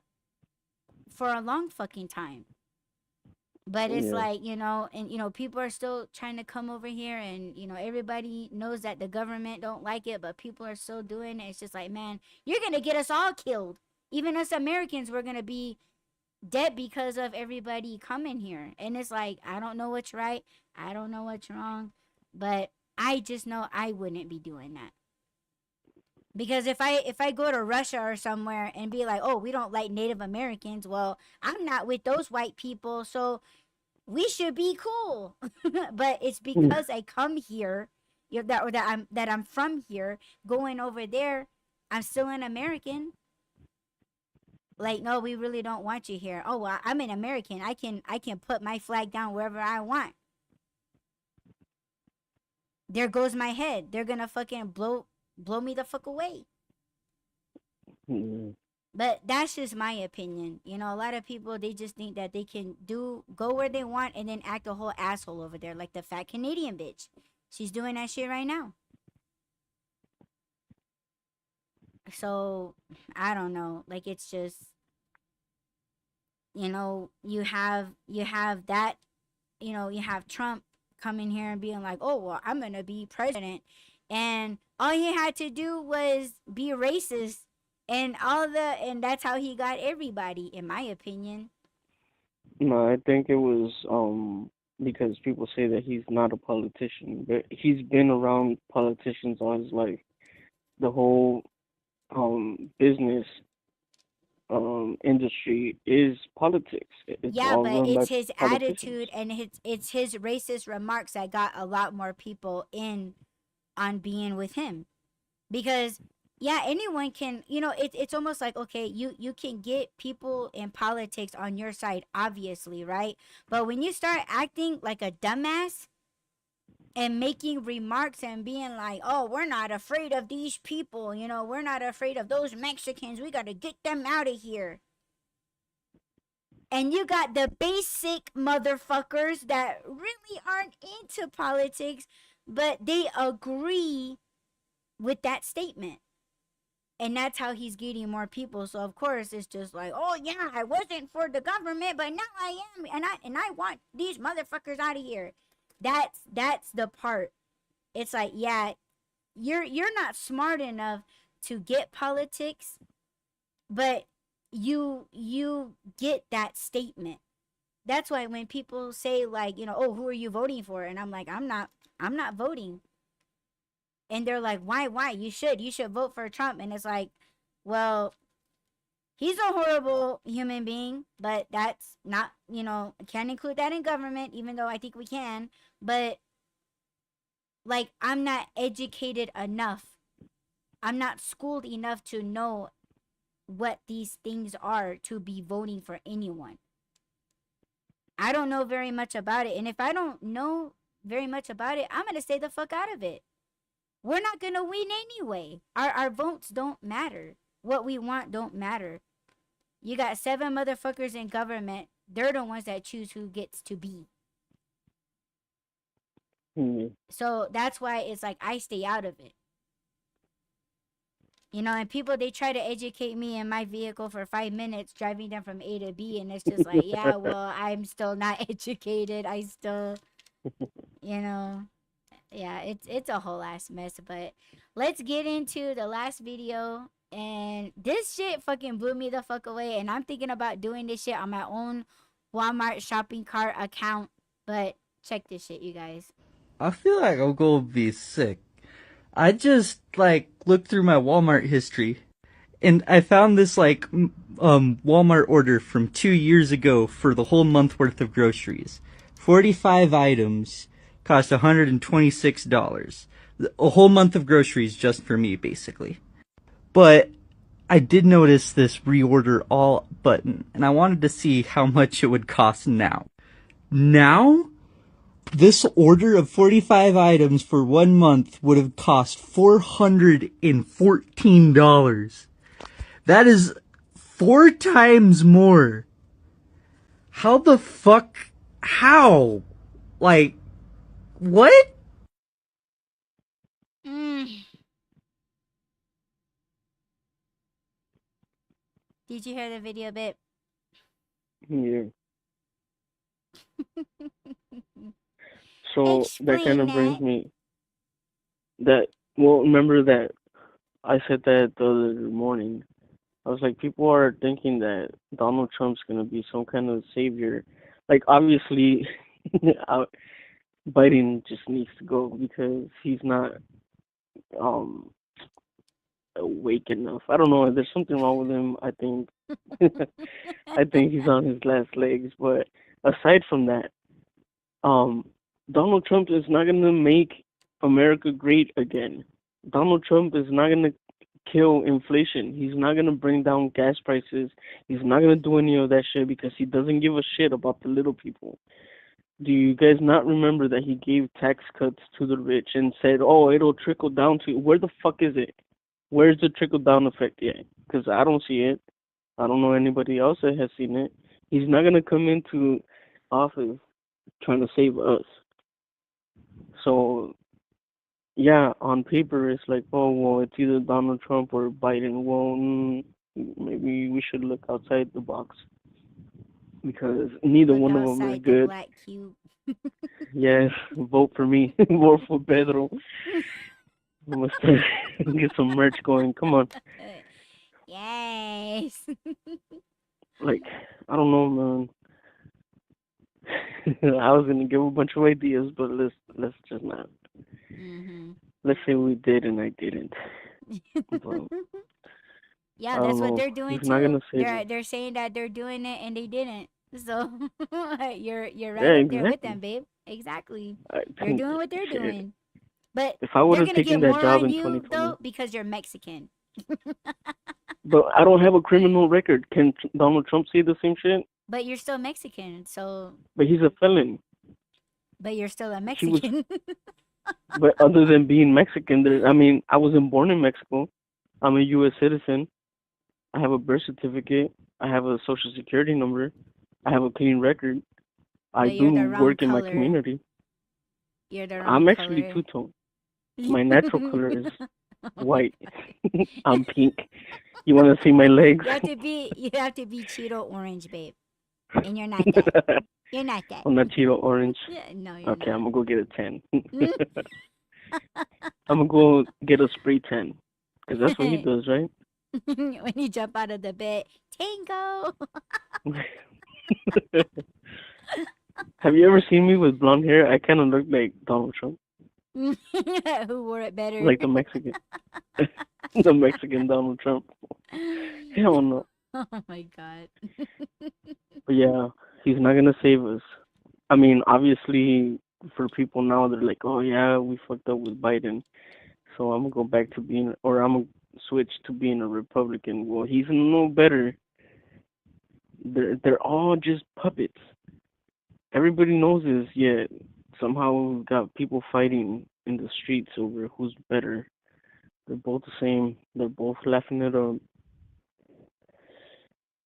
for a long fucking time. But it's like, you know, and you know, people are still trying to come over here, and you know, everybody knows that the government don't like it, but people are still doing it. It's just like, man, you're gonna get us all killed. Even us Americans, we're gonna be dead because of everybody coming here. And it's like, I don't know what's right, I don't know what's wrong, but I just know I wouldn't be doing that. Because if I go to Russia or somewhere and be like, oh, we don't like Native Americans, well, I'm not with those white people, so we should be cool. But it's because I come here, you know, that I'm from here, going over there, I'm still an American. Like, no, we really don't want you here. Oh, well, I'm an American. I can put my flag down wherever I want. There goes my head. They're gonna fucking blow me the fuck away. Mm. But that's just my opinion. You know, a lot of people, they just think that they can go where they want and then act a whole asshole over there, like the fat Canadian bitch. She's doing that shit right now. So I don't know. Like, it's just, you know, you have that, you know, you have Trump coming here and being like, oh well, I'm gonna be president, and all he had to do was be racist, and that's how he got everybody, in my opinion. No, I think it was because people say that he's not a politician, but he's been around politicians all his life. The whole business industry is politics. It's Yeah, all but run by it's his politicians. attitude and it's his racist remarks that got a lot more people in on being with him. Because yeah, anyone can, you know, it's almost like, okay, you can get people in politics on your side, obviously, right? But when you start acting like a dumbass and making remarks and being like, oh, we're not afraid of these people, you know, we're not afraid of those Mexicans, we got to get them out of here. And you got the basic motherfuckers that really aren't into politics, but they agree with that statement. And that's how he's getting more people. So of course it's just like, oh yeah, I wasn't for the government, but now I am, and I want these motherfuckers out of here. That's the part. It's like, yeah, you're not smart enough to get politics, but you get that statement. That's why when people say, like, you know, oh, who are you voting for? And I'm like, I'm not voting. And they're like, why? You should vote for Trump. And it's like, well, he's a horrible human being, but that's not, you know, can't include that in government, even though I think we can. But like, I'm not educated enough. I'm not schooled enough to know what these things are to be voting for anyone. I don't know very much about it. And if I don't know very much about it, I'm going to stay the fuck out of it. We're not going to win anyway. Our votes don't matter. What we want don't matter. You got 7 motherfuckers in government. They're the ones that choose who gets to be. So that's why it's like I stay out of it. You know, and people, they try to educate me in my vehicle for 5 minutes driving them from A to B. And it's just like, yeah, well, I'm still not educated. I still, you know, yeah, it's a whole ass mess. But let's get into the last video. And this shit fucking blew me the fuck away. And I'm thinking about doing this shit on my own Walmart shopping cart account. But check this shit, you guys. I feel like I'm gonna be sick. I just, like, looked through my Walmart history, and I found this, like, Walmart order from 2 years ago for the whole month worth of groceries. 45 items, cost $126. A whole month of groceries just for me, basically. But I did notice this reorder all button, and I wanted to see how much it would cost now. Now? This order of 45 items for 1 month would have cost $414. That is 4 times more. How the fuck? How? Like, what? Did you hear the video, babe? Yeah. So that kind of brings me that, well, remember that I said that the other morning. I was like, people are thinking that Donald Trump's gonna be some kind of savior. Like, obviously, Biden just needs to go because he's not awake enough. I don't know. There's something wrong with him. I think I think he's on his last legs. But aside from that, Donald Trump is not going to make America great again. Donald Trump is not going to kill inflation. He's not going to bring down gas prices. He's not going to do any of that shit because he doesn't give a shit about the little people. Do you guys not remember that he gave tax cuts to the rich and said, oh, it'll trickle down to you? Where the fuck is it? Where's the trickle down effect yet? because I don't see it. I don't know anybody else that has seen it. He's not gonna come into office trying to save us. So yeah, on paper it's like, oh well, it's either Donald Trump or Biden. Well, maybe we should look outside the box because neither Look one of them is outside the good. black cube. Yes, vote for me. Vote for Pedro. We must get some merch going. Come on. Yes. Like, I don't know, man. I was gonna give a bunch of ideas, but let's just not. Mm-hmm. Let's say we did and I didn't. But Yeah, I don't that's what know. they're doing He's not too. gonna save us. They're saying that they're doing it and they didn't. So you're right Yeah, up there with them, exactly. babe. Exactly. I You're think doing what they're shit. doing. But If I would they're have gonna taken get that more job on in you 2020, though because you're Mexican. but I don't have a criminal record. Can Donald Trump say the same shit? But you're still Mexican, so But he's a felon. but you're still a He was, Mexican. but other than being Mexican, I mean, I wasn't born in Mexico. I'm a U.S. citizen. I have a birth certificate. I have a social security number. I have a clean record. I But you're the do wrong work in my color. community. You're the I'm wrong actually color. two-tone. My natural color is white. I'm pink. You want to see my legs? You have to be Cheeto orange, babe. And you're not that. You're not that. I'm not Cheeto orange. Yeah, no, you're Okay, I'm not. gonna go get a tan. I'm gonna go get a spray tan, cause that's what he does, right? When you jump out of the bed, tango. Have you ever seen me with blonde hair? I kind of look like Donald Trump, Who wore it better? like the Mexican, the Mexican Donald Trump. Hell no. Oh my god. But yeah, he's not gonna save us. I mean, obviously, for people now, they're like, oh yeah, we fucked up with Biden, so I'm gonna go back to being, or I'm gonna switch to being a Republican. Well, he's no better. They're all just puppets. Everybody knows this, yet somehow we've got people fighting in the streets over who's better. They're both the same. They're both laughing it up.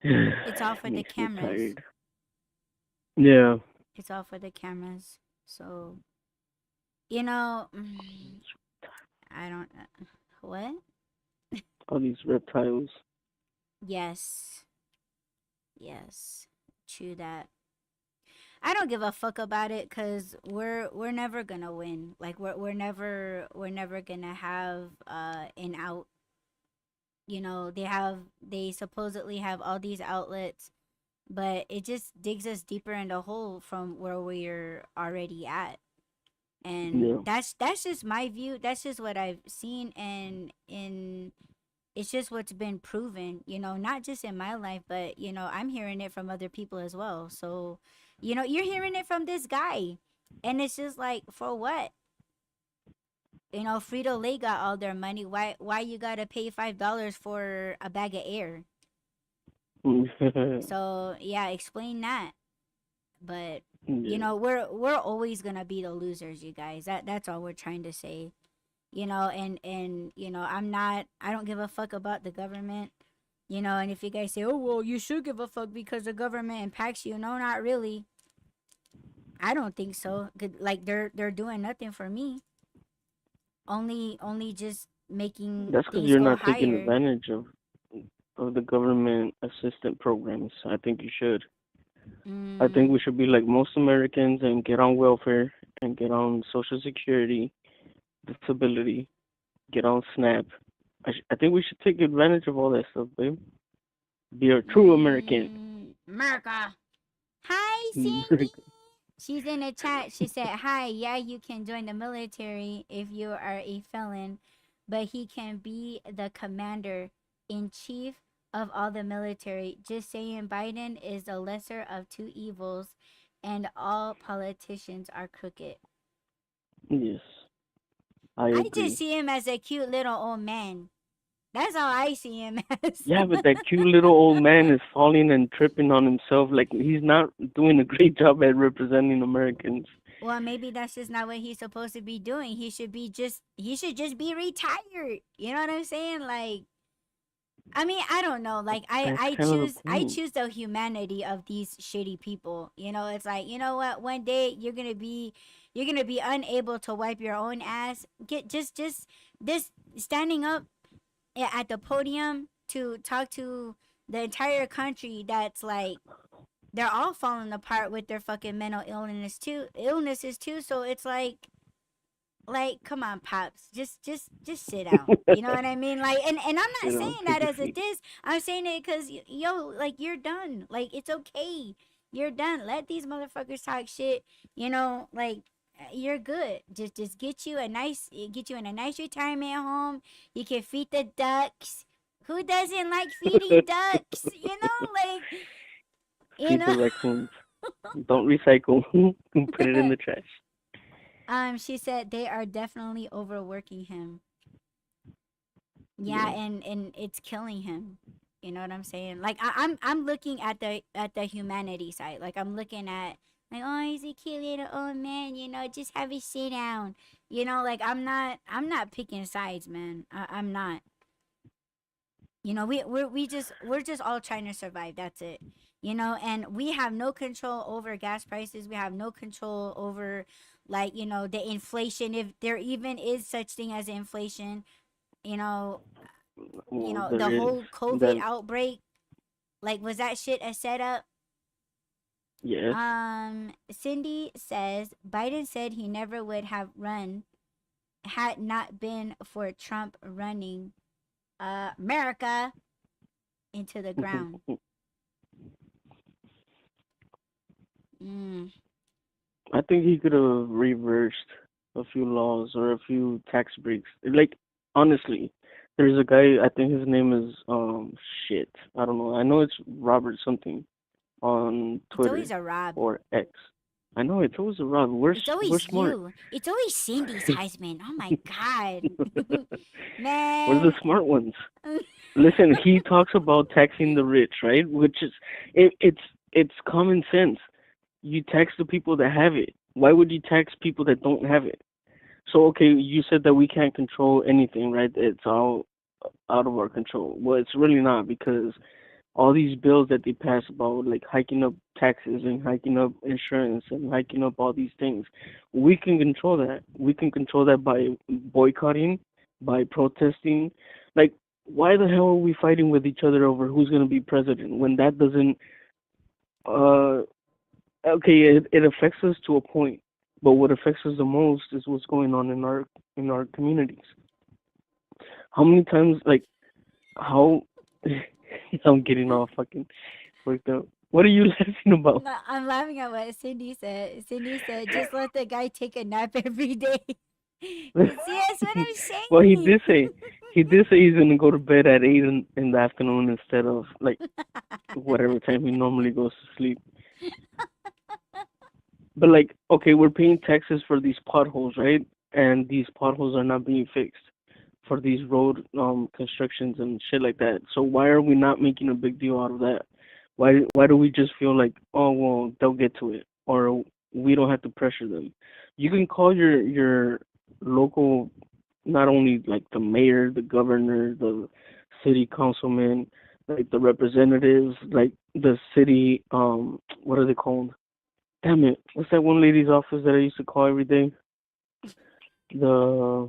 It's all for the Makes me cameras. tired. Yeah. It's all for the cameras. So, you know, I don't. What? All these reptiles. Yes. Yes. True that. I don't give a fuck about it because we're never gonna win. Like we're never gonna have an out. You know, they supposedly have all these outlets, but it just digs us deeper in the hole from where we're already at. And Yeah. that's just my view. That's just what I've seen, and it's just what's been proven, you know, not just in my life, but you know, I'm hearing it from other people as well. So, you know, you're hearing it from this guy, and it's just like, for what? You know, Frito Lay got all their money. Why you gotta pay $5 for a bag of air? So yeah, explain that. But you know, we're always gonna be the losers, you guys. That's all we're trying to say. You know, and you know, I don't give a fuck about the government. You know, and if you guys say, oh well, you should give a fuck because the government impacts you, no, not really. I don't think so. Like they're doing nothing for me. Only just making That's because things you're go not taking higher. advantage of the government assistant programs. I think you should. I think we should be like most Americans and get on welfare and get on Social Security, disability, get on SNAP. I think we should take advantage of all that stuff, babe. Be a true American. America. Hi, Cindy. She's in the chat. She said, hi, yeah, you can join the military if you are a felon, but he can be the commander in chief of all the military. Just saying Biden is the lesser of two evils and all politicians are crooked. Yes. I agree. just see him as a cute little old man. That's how I see him as. Yeah, but that cute little old man is falling and tripping on himself. Like, he's not doing a great job at representing Americans. Well, maybe that's just not what he's supposed to be doing. He should just be retired. You know what I'm saying? Like, I mean, I don't know. Like That's I kind of the choose point. the humanity of these shitty people. You know, it's like, you know what? One day you're gonna be unable to wipe your own ass. Get just this standing up at the podium to talk to the entire country that's like they're all falling apart with their fucking mental illnesses too. So it's like come on, pops, just sit down, you know what I mean? Like, and I'm not saying Take that a as a seat. diss. I'm saying it because yo, like, you're done. Like, it's okay, you're done. Let these motherfuckers talk shit, you know. Like, you're good. Just get you in a nice retirement home. You can feed the ducks. Who doesn't like feeding ducks, you know? Like, you Feed know. the raccoons. Don't recycle. Put it in the trash. She said they are definitely overworking him. Yeah, Yeah. and it's killing him. You know what I'm saying? Like, I'm looking at the humanity side. Like, I'm looking at, like, oh, he's a cute little old man. You know, just have a sit down. You know, like, I'm not picking sides, man. I'm not. You know, we're just all trying to survive. That's it. You know, and we have no control over gas prices. We have no control over, like, you know, the inflation, if there even is such thing as inflation. You know, Well, the there is. whole COVID That, outbreak, like, was that shit a setup? yes. Cindy says Biden said he never would have run had not been for Trump running America into the ground. Mm. I think he could have reversed a few laws or a few tax breaks. Like, honestly, there's a guy. I think his name is shit. I don't know. I know it's Robert something on It's always Twitter a Rob. or X. I know it's always a Rob. It's We're always smart. you. It's always Cindy's Heisman. Oh my god. We're the Man. smart ones. Listen, he talks about taxing the rich, right? Which is it's common sense. You tax the people that have it. Why would you tax people that don't have it? So okay, you said that we can't control anything, right? It's all out of our control. Well, it's really not, because all these bills that they pass about, like hiking up taxes and hiking up insurance and hiking up all these things, we can control that. We can control that by boycotting, by protesting. Like, why the hell are we fighting with each other over who's going to be president when that doesn't uh okay, it affects us to a point, but what affects us the most is what's going on in our communities. How many times, like, how I'm getting all fucking worked up. What are you laughing about? No, I'm laughing at what Cindy said. Cindy said, just let the guy take a nap every day. See, that's what I'm Well, saying. he did say he's gonna go to bed at 8 in the afternoon instead of like whatever time he normally goes to sleep. But like, okay, we're paying taxes for these potholes, right? And these potholes are not being fixed for these road constructions and shit like that. So why are we not making a big deal out of that? Why do we just feel like, oh well, they'll get to it, or we don't have to pressure them? You can call your local, not only like the mayor, the governor, the city councilman, like the representatives, like the city what are they called? Damn it. What's that one lady's office that I used to call every day? The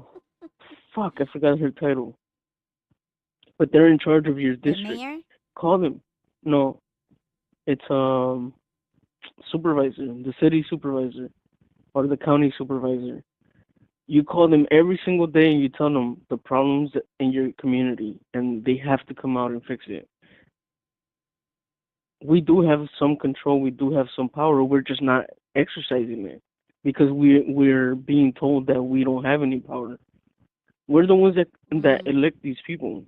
fuck, I forgot her title. But they're in charge of your The district. mayor? Call them. No, it's supervisor, the city supervisor or the county supervisor. You call them every single day and you tell them the problems in your community, and they have to come out and fix it. We do have some control, we do have some power, we're just not exercising it because we're being told that we don't have any power. We're the ones that Mm. elect these people.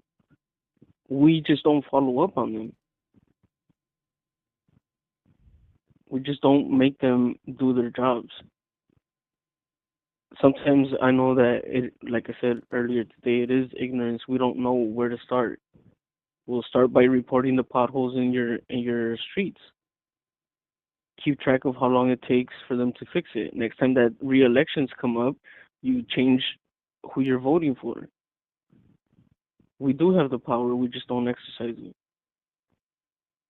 We just don't follow up on them. We just don't make them do their jobs. Sometimes I know that it, like I said earlier today, it is ignorance. We don't know where to start. We'll start by reporting the potholes in your streets. Keep track of how long it takes for them to fix it. Next time that re-elections come up, you change who you're voting for. We do have the power. We just don't exercise it.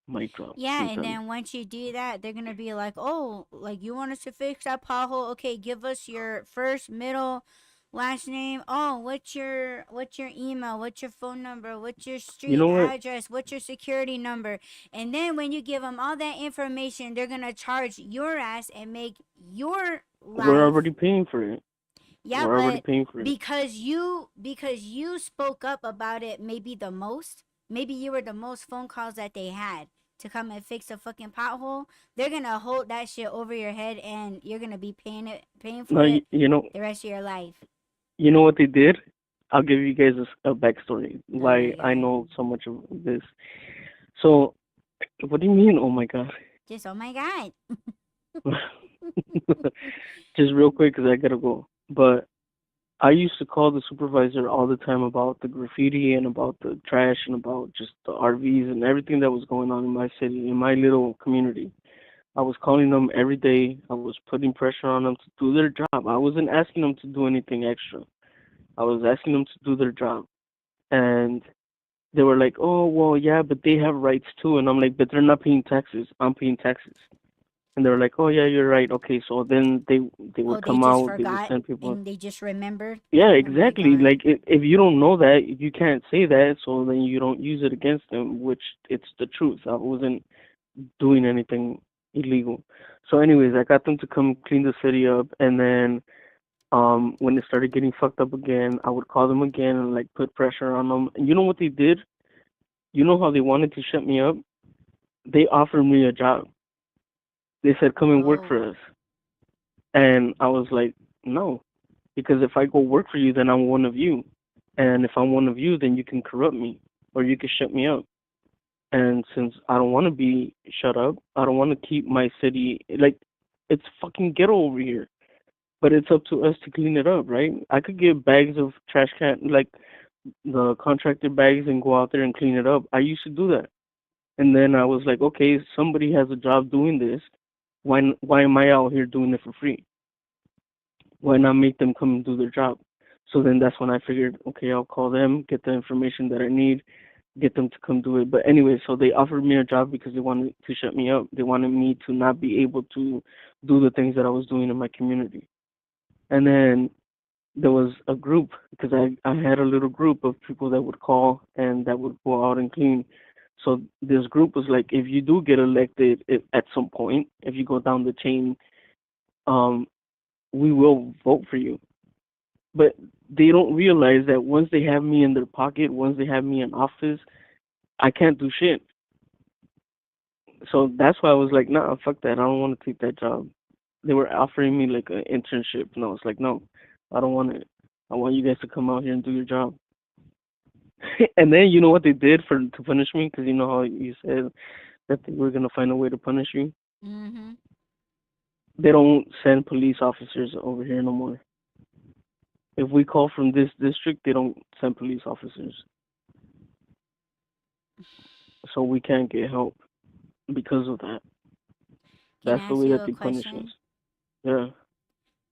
Mic drop. Yeah, I'm and done. then once you do that, they're gonna be like, "Oh, like you want us to fix that pothole? Okay, give us your first, middle, last name. Oh, what's your email? What's your phone number? What's your You street know what? address? What's your security number?" And then when you give them all that information, they're gonna charge your ass and make your We're life. already paying for it. Yeah, We're already but paying for it. because you spoke up about it, maybe the most, maybe you were the most phone calls that they had to come and fix a fucking pothole. They're gonna hold that shit over your head, and you're gonna be paying for Now, it you know, the rest of your life. you know what they did? I'll give you guys a backstory Oh why my I god. know so much of this. So, what do you mean? Oh my god! Just oh my god. Just real quick, cause I gotta go. But I used to call the supervisor all the time about the graffiti and about the trash and about just the RVs and everything that was going on in my city, in my little community. I was calling them every day. I was putting pressure on them to do their job. I wasn't asking them to do anything extra. I was asking them to do their job. And they were like, "Oh, well, yeah, but they have rights too." And I'm like, "But they're not paying taxes. I'm paying taxes." And they were like, "Oh, yeah, you're right. Okay." So then they Oh, would they come just out. They would forgot send people. and they just remembered. Yeah, Oh my exactly. god. Like if you don't know that, if you can't say that, so then you don't use it against them, which it's the truth. I wasn't doing anything illegal. So anyways, I got them to come clean the city up, and then when it started getting fucked up again, I would call them again and like put pressure on them. And you know what they did? You know how they wanted to shut me up? They offered me a job. They said, "Come and work Oh. for us." And I was like, "No, because if I go work for you, then I'm one of you. And if I'm one of you, then you can corrupt me or you can shut me up. And since I don't want to be shut up, I don't want to keep my city like it's fucking ghetto over here. But it's up to us to clean it up, right? I could get bags of trash can like the contracted bags and go out there and clean it up. I used to do that. And then I was like, okay, somebody has a job doing this. Why am I out here doing it for free? Why not make them come and do their job? So then that's when I figured, okay, I'll call them, get the information that I need, get them to come do it. But anyway, so they offered me a job because they wanted to shut me up. They wanted me to not be able to do the things that I was doing in my community. And then there was a group because I had a little group of people that would call and that would go out and clean. So this group was like, if you do get elected at some point, if you go down the chain, um, we will vote for you. But they don't realize that once they have me in their pocket, once they have me in office, I can't do shit. So that's why I was like, nah, fuck that. I don't want to take that job. They were offering me like an internship, and I was like, no, I don't want it. I want you guys to come out here and do your job. And then you know what they did for to punish me? Because you know how you said that they were gonna find a way to punish you. Mhm. They don't send police officers over here no more. If we call from this district, they don't send police officers, so we can't get help because of that. Can That's I the ask way you that a they punish us. question? Yeah,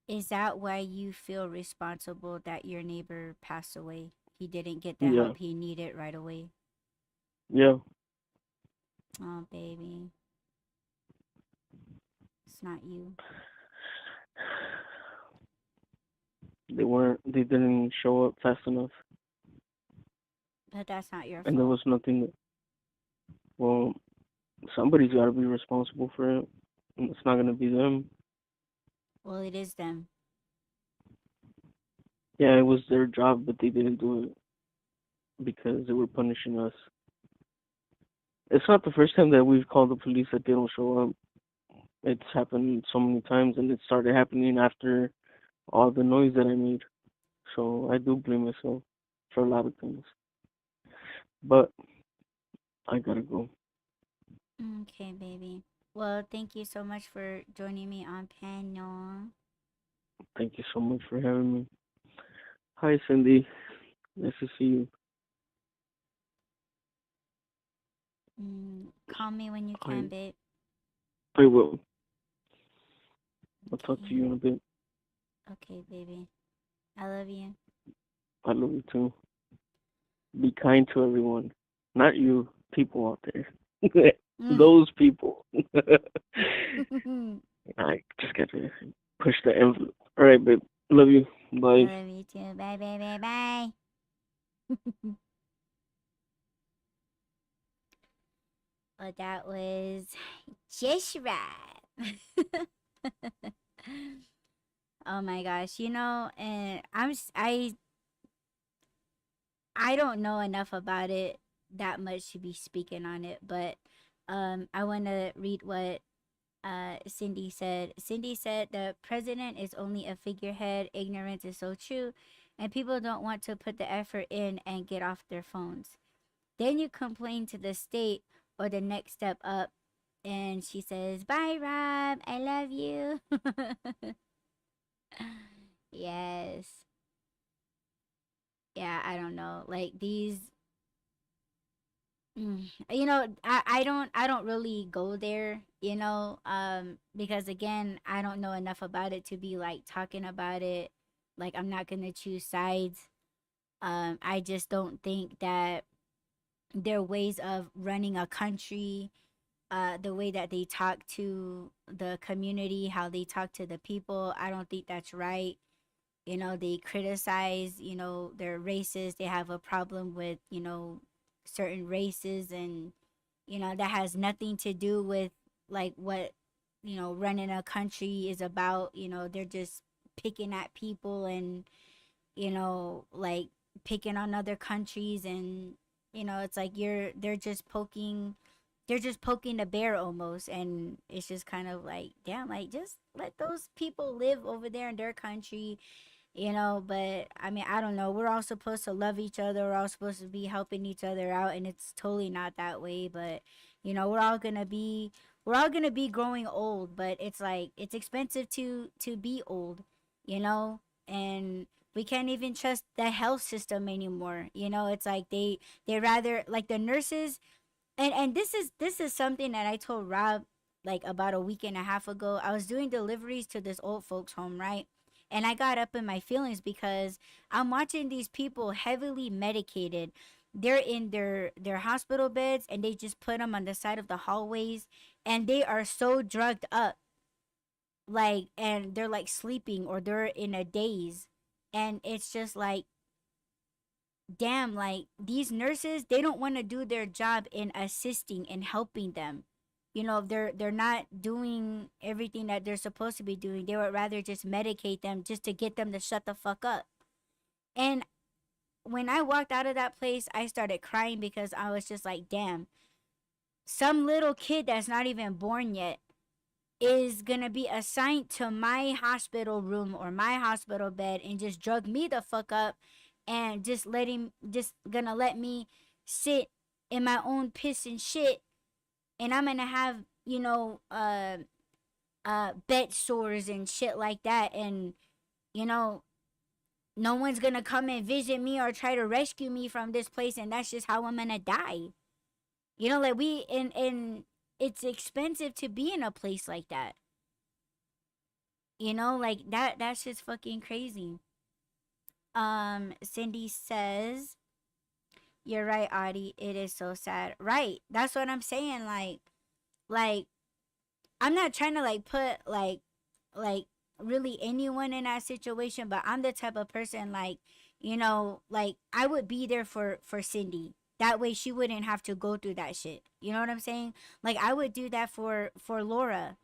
Is that why you feel responsible that your neighbor passed away? He didn't get the yeah, help he needed right away. yeah. Oh, baby. It's not you. They weren't. They didn't show up fast enough, But that's not your and there fault. was nothing. Well, somebody's got to be responsible for it. And it's not gonna be them. Well, it is them. Yeah, it was their job, but they didn't do it because they were punishing us. It's not the first time that we've called the police that they don't show up. It's happened so many times, and it started happening after all the noise that I made. So I do blame myself for a lot of things. But I gotta go. Okay, baby. Well, thank you so much for joining me on panel. Thank you so much for having me. Hi, Cindy. Nice to see you. Call me when you can, I babe. I will. I'll talk to Okay. you in a bit. Okay, baby. I love you. I love you too. Be kind to everyone. Not you, people out there. Those people. I just got to push the envelope. All right, babe. Love you. I Bye. love you too. Bye, bye, bye, bye. Well, that was just right. Oh my gosh, and I don't know enough about it that much to be speaking on it, but I want to read what Cindy said. Cindy said the president is only a figurehead. Ignorance is so true, and people don't want to put the effort in and get off their phones. Then you complain to the state or the next step up, and she says, "Bye, Rob. I love you." Yes. Yeah, I don't know. Like these I don't really go there, because again, I don't know enough about it to be like talking about it. Like I'm not going to choose sides. I just don't think that their ways of running a country, the way that they talk to the community, how they talk to the people, I don't think that's right. They criticize, they're racist. They have a problem with, certain races, and, that has nothing to do with like what, running a country is about. They're just picking at people, and, like picking on other countries, and, it's like they're just poking the bear almost, and it's just kind of like, damn, like just let those people live over there in their country. But I mean, I don't know, we're all supposed to love each other, we're all supposed to be helping each other out, and it's totally not that way. But we're all gonna be growing old, but it's like it's expensive to be old, you know and we can't even trust the health system anymore. It's like they rather, like, the nurses. And this is something that I told Rob like about a week and a half ago. I was doing deliveries to this old folks home, right? And I got up in my feelings because I'm watching these people heavily medicated. They're in their hospital beds, and they just put them on the side of the hallways, and they are so drugged up, like, and they're like sleeping, or they're in a daze. And it's just like, damn, like these nurses, they don't want to do their job in assisting and helping them. They're not doing everything that they're supposed to be doing. They would rather just medicate them just to get them to shut the fuck up. And when I walked out of that place, I started crying because I was just like, damn, some little kid that's not even born yet is gonna be assigned to my hospital room or my hospital bed and just drug me the fuck up, and just gonna let me sit in my own piss and shit, and I'm gonna have, bed sores and shit like that, and, you know no one's gonna come and visit me or try to rescue me from this place, and that's just how I'm gonna die. Like, and it's expensive to be in a place like that. Like that's just fucking crazy. Cindy says, "You're right, Audie. It is so sad." Right. That's what I'm saying. Like I'm not trying to like put like really anyone in that situation, but I'm the type of person, like, like I would be there for Cindy. That way she wouldn't have to go through that shit. You know what I'm saying? Like I would do that for Laura.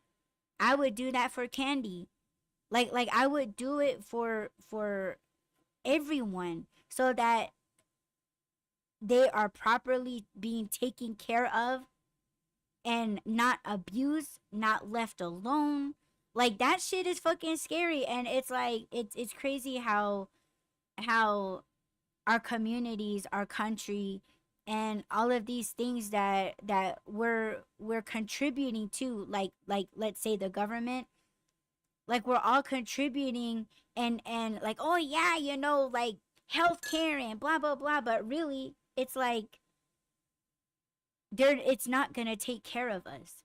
I would do that for Candy. Like I would do it for everyone, so that they are properly being taken care of and not abused, not left alone. Like that shit is fucking scary, and it's like it's crazy how our communities, our country, and all of these things that we're contributing to, like let's say the government, like we're all contributing, and like, oh yeah, like healthcare and blah blah blah, but really it's like it's not gonna take care of us.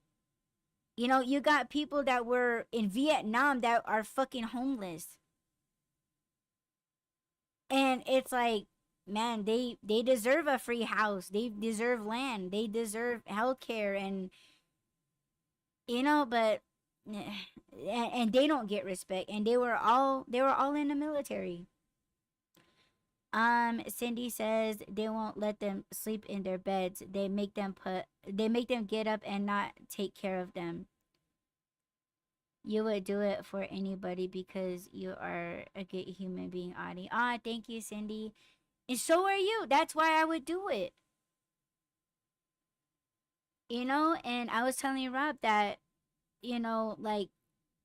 You got people that were in Vietnam that are fucking homeless, and it's like, man, they deserve a free house. They deserve land. They deserve healthcare, and but and they don't get respect, and they were all in the military. Cindy says they won't let them sleep in their beds. They make them get up and not take care of them. You would do it for anybody because you are a good human being, Audie. Thank you, Cindy. And so are you. That's why I would do it. And I was telling Rob that, like,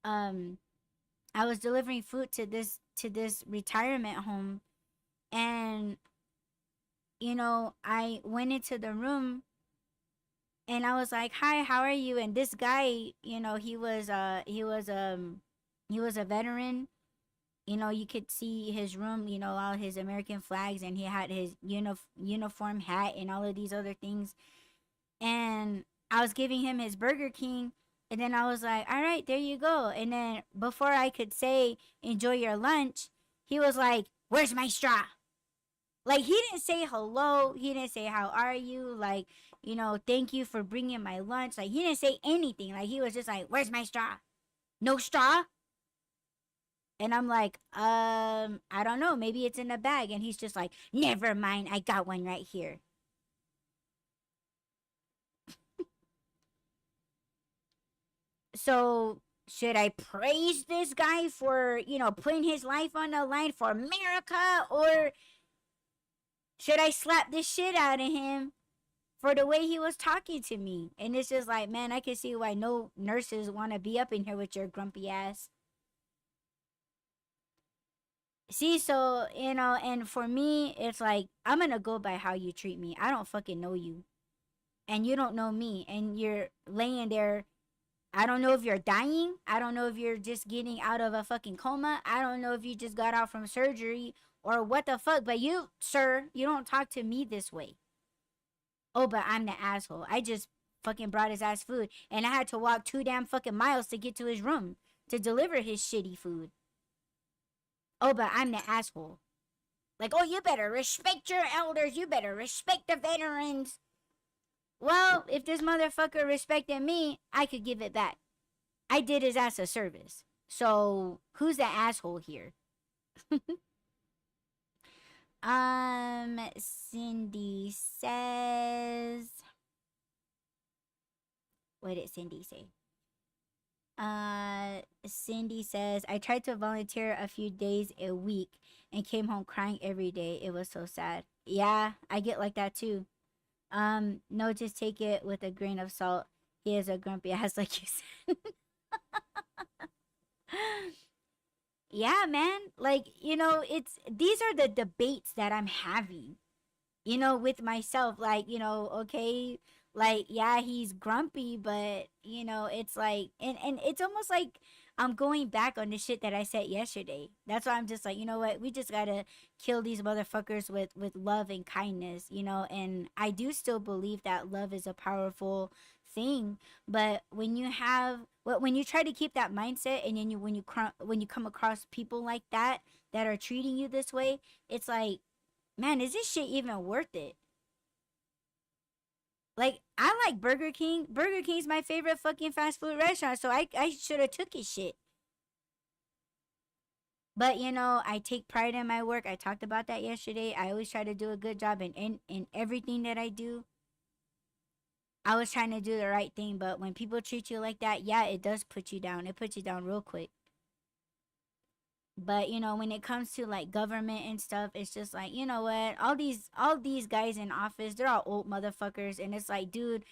I was delivering food to this retirement home, and I went into the room and I was like, "Hi, how are you?" And this guy, he was a veteran. You could see his room, all his American flags, and he had his uniform hat and all of these other things. And I was giving him his Burger King, and then I was like, "All right, there you go." And then before I could say, "Enjoy your lunch," he was like, "Where's my straw?" Like, he didn't say hello. He didn't say, "How are you?" Like, "Thank you for bringing my lunch." Like, he didn't say anything. Like, he was just like, "Where's my straw? No straw?" And I'm like, I don't know. Maybe it's in the bag. And he's just like, "Never mind. I got one right here." So, should I praise this guy for, putting his life on the line for America? Or should I slap the shit out of him for the way he was talking to me? And it's just like, man, I can see why no nurses want to be up in here with your grumpy ass. See, so, and for me, it's like, I'm going to go by how you treat me. I don't fucking know you. And you don't know me. And you're laying there. I don't know if you're dying. I don't know if you're just getting out of a fucking coma. I don't know if you just got out from surgery or what the fuck. But you, sir, you don't talk to me this way. Oh, but I'm the asshole. I just fucking brought his ass food. And I had to walk 2 damn fucking miles to get to his room to deliver his shitty food. Oh, but I'm the asshole. Like, oh, you better respect your elders. You better respect the veterans. Well, if this motherfucker respected me, I could give it back. I did his ass a service. So, who's the asshole here? Cindy says... What did Cindy say? Cindy says, I tried to volunteer a few days a week and came home crying every day. It was so sad. Yeah, I get like that too. No, just take it with a grain of salt. He is a grumpy ass, like you said. Yeah, man. Like, these are the debates that I'm having, with myself. Like, okay, like, yeah, he's grumpy, but, it's like, and it's almost like I'm going back on the shit that I said yesterday. That's why I'm just like, you know what? We just gotta kill these motherfuckers with love and kindness, and I do still believe that love is a powerful thing. But when you try to keep that mindset, and then when you come across people like that are treating you this way, it's like, man, is this shit even worth it? Like, I like Burger King. Burger King's my favorite fucking fast food restaurant, so I should have took his shit. But, I take pride in my work. I talked about that yesterday. I always try to do a good job in everything that I do. I was trying to do the right thing, but when people treat you like that, yeah, it does put you down. It puts you down real quick. But, when it comes to like government and stuff, it's just like, you know what? All these guys in office, they're all old motherfuckers. And it's like, dude,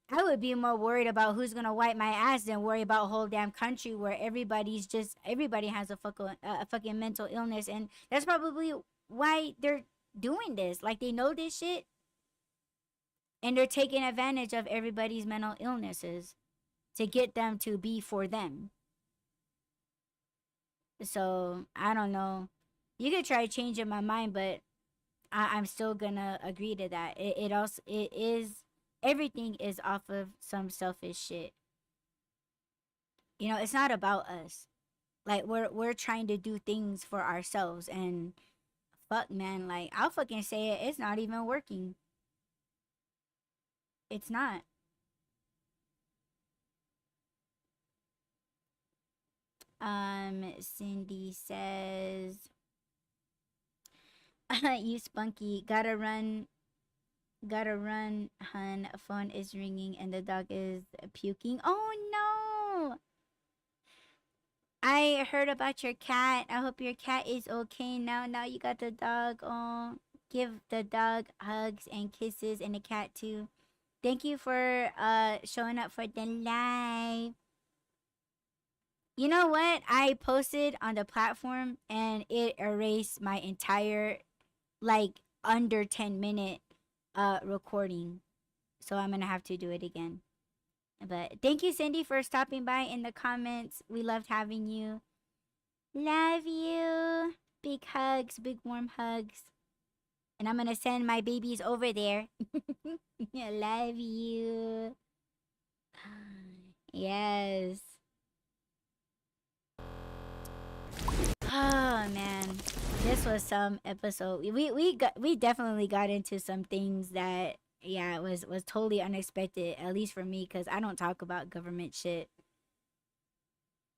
I would be more worried about who's gonna wipe my ass than worry about a whole damn country where everybody has a fucking mental illness. And that's probably why they're doing this. Like, they know this shit, and they're taking advantage of everybody's mental illnesses to get them to be for them. So, I don't know. You could try changing my mind, but I'm still gonna agree to that. Everything is off of some selfish shit. It's not about us. Like, we're trying to do things for ourselves, and fuck, man. Like, I'll fucking say it. It's not even working. It's not. Cindy says, you spunky. Gotta run, hun. Phone is ringing and the dog is puking. Oh no! I heard about your cat. I hope your cat is okay now. Now you got the dog. Oh, give the dog hugs and kisses and the cat too. Thank you for showing up for the live. You know what? I posted on the platform and it erased my entire like under 10-minute recording. So I'm gonna have to do it again. But thank you, Cindy, for stopping by in the comments. We loved having you. Love you. Big hugs, big warm hugs. And I'm gonna send my babies over there. Love you. Yes. Oh man, this was some episode. We definitely got into some things that, yeah, was totally unexpected, at least for me, because I don't talk about government shit.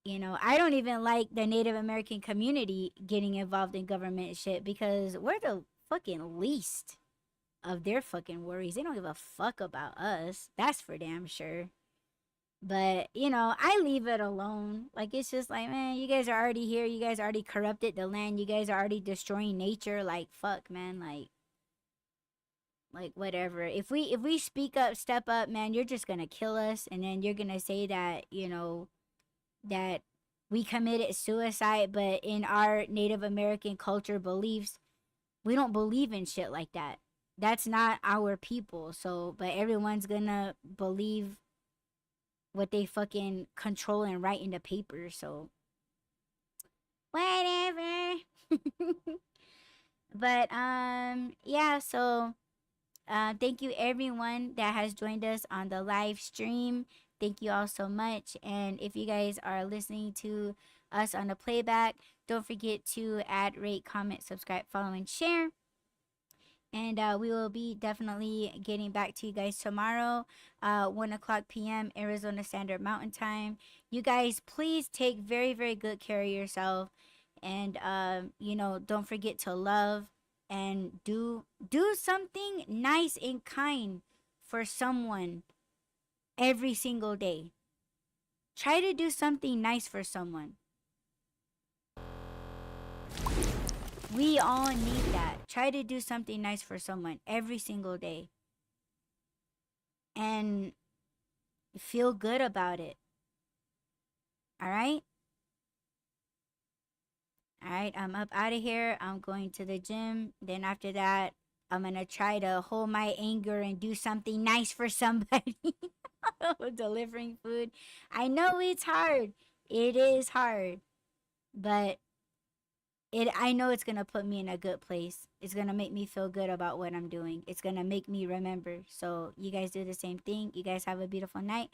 You know, I don't even like the Native American community getting involved in government shit because we're the fucking least of their fucking worries. They don't give a fuck about us. That's for damn sure. But, you know, I leave it alone. Like, it's just like, man, you guys are already here. You guys already corrupted the land. You guys are already destroying nature. Like, fuck, man. Like whatever. If we speak up, step up, man, you're just gonna kill us. And then you're gonna say that, you know, that we committed suicide. But in our Native American culture beliefs, we don't believe in shit like that. That's not our people. So, but everyone's gonna believe what they fucking control and write in the paper. So whatever. But yeah, so thank you everyone that has joined us on the live stream. Thank you all so much. And if you guys are listening to us on the playback, don't forget to add, rate, comment, subscribe, follow, and share. And we will be definitely getting back to you guys tomorrow, 1 o'clock p.m. Arizona Standard Mountain Time. You guys, please take very, very good care of yourself. And, you know, don't forget to love and do something nice and kind for someone every single day. Try to do something nice for someone. We all need that. Try to do something nice for someone every single day. And feel good about it. Alright? Alright, I'm up out of here. I'm going to the gym. Then after that, I'm going to try to hold my anger and do something nice for somebody. Delivering food. I know it's hard. It is hard. But I know it's going to put me in a good place. It's going to make me feel good about what I'm doing. It's going to make me remember. So you guys do the same thing. You guys have a beautiful night.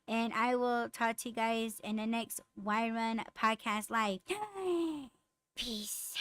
And I will talk to you guys in the next Why Run podcast live. Peace.